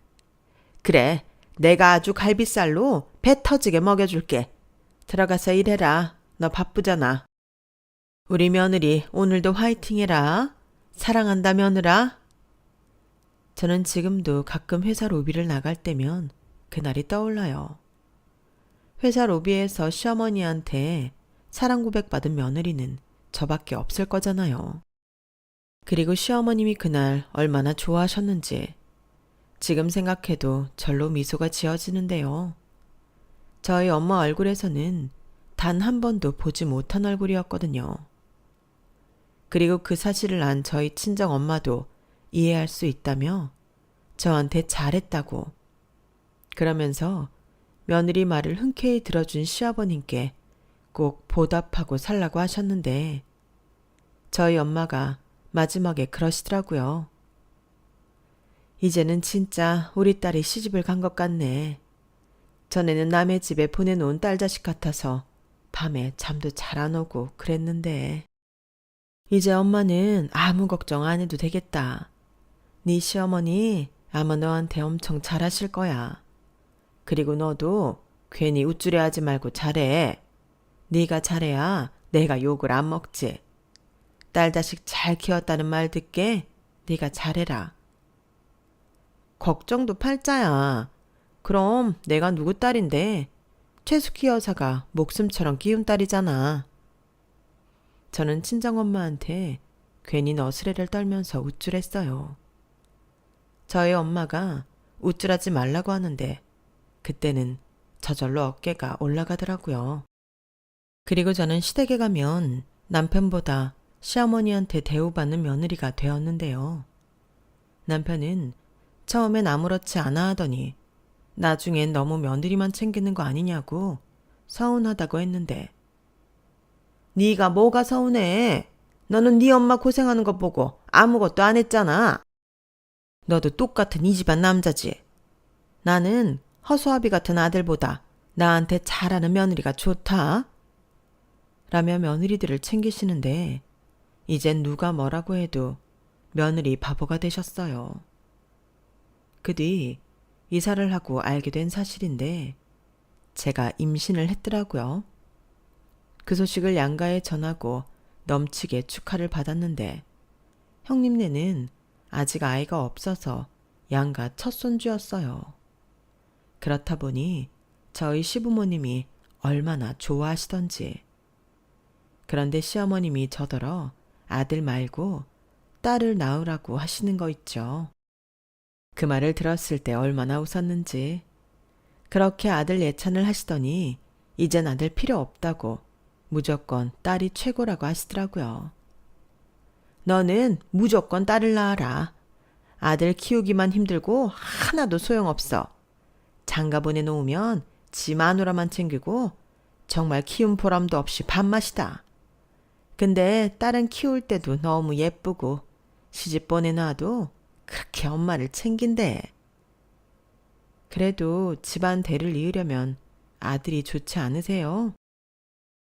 그래, 내가 아주 갈비살로 배 터지게 먹여줄게. 들어가서 일해라. 너 바쁘잖아. 우리 며느리 오늘도 화이팅해라. 사랑한다 며느라. 저는 지금도 가끔 회사 로비를 나갈 때면 그날이 떠올라요. 회사 로비에서 시어머니한테 사랑 고백받은 며느리는 저밖에 없을 거잖아요. 그리고 시어머님이 그날 얼마나 좋아하셨는지 지금 생각해도 절로 미소가 지어지는데요. 저희 엄마 얼굴에서는 단 한 번도 보지 못한 얼굴이었거든요. 그리고 그 사실을 안 저희 친정 엄마도 이해할 수 있다며 저한테 잘했다고 그러면서 며느리 말을 흔쾌히 들어준 시아버님께 꼭 보답하고 살라고 하셨는데 저희 엄마가 마지막에 그러시더라고요. 이제는 진짜 우리 딸이 시집을 간 것 같네. 전에는 남의 집에 보내놓은 딸 자식 같아서 밤에 잠도 잘 안 오고 그랬는데. 이제 엄마는 아무 걱정 안 해도 되겠다. 네 시어머니 아마 너한테 엄청 잘하실 거야. 그리고 너도 괜히 우쭐해하지 말고 잘해. 네가 잘해야 내가 욕을 안 먹지. 딸 자식 잘 키웠다는 말 듣게 네가 잘해라. 걱정도 팔자야. 그럼 내가 누구 딸인데? 최숙희 여사가 목숨처럼 끼운 딸이잖아. 저는 친정엄마한테 괜히 너스레를 떨면서 우쭐했어요. 저희 엄마가 우쭐하지 말라고 하는데 그때는 저절로 어깨가 올라가더라고요. 그리고 저는 시댁에 가면 남편보다 시어머니한테 대우받는 며느리가 되었는데요. 남편은 처음엔 아무렇지 않아 하더니 나중엔 너무 며느리만 챙기는 거 아니냐고 서운하다고 했는데, 네가 뭐가 서운해? 너는 네 엄마 고생하는 거 보고 아무것도 안 했잖아. 너도 똑같은 이 집안 남자지. 나는 허수아비 같은 아들보다 나한테 잘하는 며느리가 좋다. 라며 며느리들을 챙기시는데 이젠 누가 뭐라고 해도 며느리 바보가 되셨어요. 그 뒤 이사를 하고 알게 된 사실인데 제가 임신을 했더라고요. 그 소식을 양가에 전하고 넘치게 축하를 받았는데 형님네는 아직 아이가 없어서 양가 첫 손주였어요. 그렇다 보니 저희 시부모님이 얼마나 좋아하시던지. 그런데 시어머님이 저더러 아들 말고 딸을 낳으라고 하시는 거 있죠. 그 말을 들었을 때 얼마나 웃었는지. 그렇게 아들 예찬을 하시더니 이젠 아들 필요 없다고 무조건 딸이 최고라고 하시더라고요. 너는 무조건 딸을 낳아라. 아들 키우기만 힘들고 하나도 소용없어. 장가 보내놓으면 지 마누라만 챙기고 정말 키운 보람도 없이 밥맛이다. 근데 딸은 키울 때도 너무 예쁘고 시집 보내놔도 그렇게 엄마를 챙긴대. 그래도 집안 대를 이으려면 아들이 좋지 않으세요?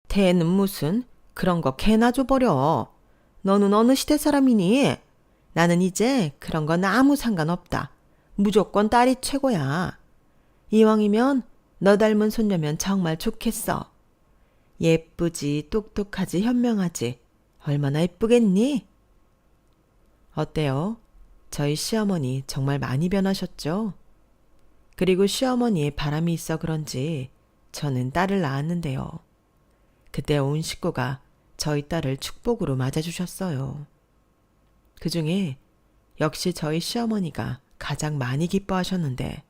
대는 무슨 그런 거 개나 줘버려. 너는 어느 시대 사람이니? 나는 이제 그런 건 아무 상관없다. 무조건 딸이 최고야. 이왕이면 너 닮은 손녀면 정말 좋겠어. 예쁘지, 똑똑하지, 현명하지. 얼마나 예쁘겠니? 어때요? 저희 시어머니 정말 많이 변하셨죠? 그리고 시어머니의 바람이 있어 그런지 저는 딸을 낳았는데요. 그때 온 식구가 저희 딸을 축복으로 맞아주셨어요. 그중에 역시 저희 시어머니가 가장 많이 기뻐하셨는데,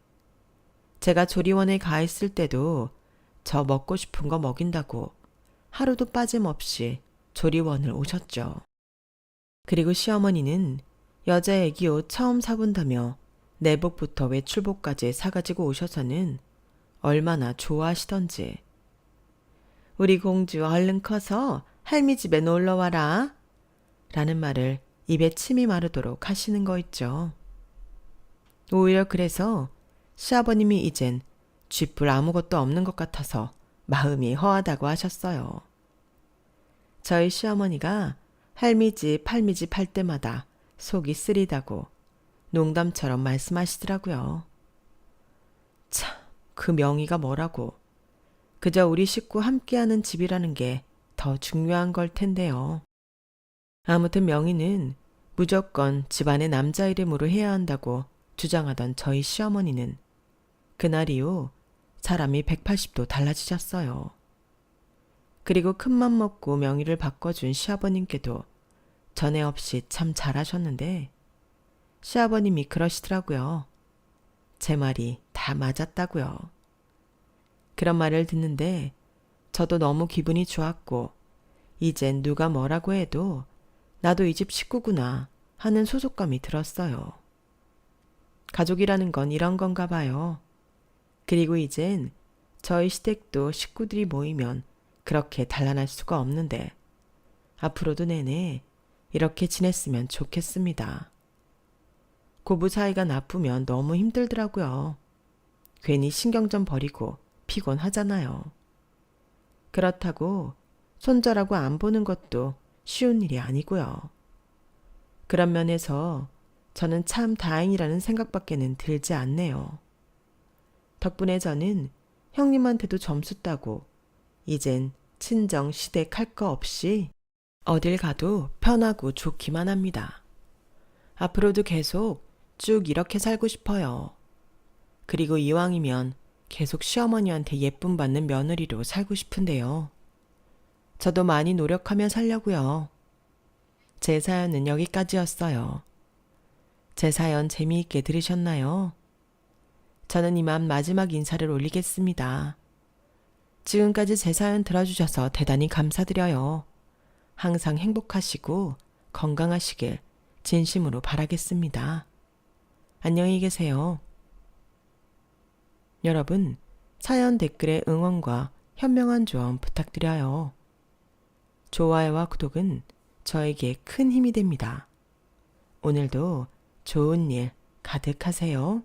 제가 조리원에 가 있을 때도 저 먹고 싶은 거 먹인다고 하루도 빠짐없이 조리원을 오셨죠. 그리고 시어머니는 여자 애기 옷 처음 사본다며 내복부터 외출복까지 사가지고 오셔서는 얼마나 좋아하시던지. 우리 공주 얼른 커서 할미 집에 놀러 와라. 라는 말을 입에 침이 마르도록 하시는 거 있죠. 오히려 그래서 시아버님이 이젠 쥐뿔 아무것도 없는 것 같아서 마음이 허하다고 하셨어요. 저희 시어머니가 할미 집, 할미 집 할 때마다 속이 쓰리다고 농담처럼 말씀하시더라고요. 참, 그 명의가 뭐라고. 그저 우리 식구 함께하는 집이라는 게 더 중요한 걸 텐데요. 아무튼 명의는 무조건 집안의 남자 이름으로 해야 한다고 주장하던 저희 시어머니는 그날 이후 사람이 180도 달라지셨어요. 그리고 큰맘 먹고 명의를 바꿔준 시아버님께도 전에 없이 참 잘하셨는데 시아버님이 그러시더라고요. 제 말이 다 맞았다고요. 그런 말을 듣는데 저도 너무 기분이 좋았고 이젠 누가 뭐라고 해도 나도 이 집 식구구나 하는 소속감이 들었어요. 가족이라는 건 이런 건가 봐요. 그리고 이젠 저희 시댁도 식구들이 모이면 그렇게 단란할 수가 없는데 앞으로도 내내 이렇게 지냈으면 좋겠습니다. 고부 사이가 나쁘면 너무 힘들더라고요. 괜히 신경 좀 버리고 피곤하잖아요. 그렇다고 손자라고 안 보는 것도 쉬운 일이 아니고요. 그런 면에서 저는 참 다행이라는 생각밖에는 들지 않네요. 덕분에 저는 형님한테도 점수 따고 이젠 친정 시댁 할 거 없이 어딜 가도 편하고 좋기만 합니다. 앞으로도 계속 쭉 이렇게 살고 싶어요. 그리고 이왕이면 계속 시어머니한테 예쁨 받는 며느리로 살고 싶은데요. 저도 많이 노력하며 살려고요. 제 사연은 여기까지였어요. 제 사연 재미있게 들으셨나요? 저는 이만 마지막 인사를 올리겠습니다. 지금까지 제 사연 들어주셔서 대단히 감사드려요. 항상 행복하시고 건강하시길 진심으로 바라겠습니다. 안녕히 계세요. 여러분, 사연 댓글에 응원과 현명한 조언 부탁드려요. 좋아요와 구독은 저에게 큰 힘이 됩니다. 오늘도 좋은 일 가득하세요.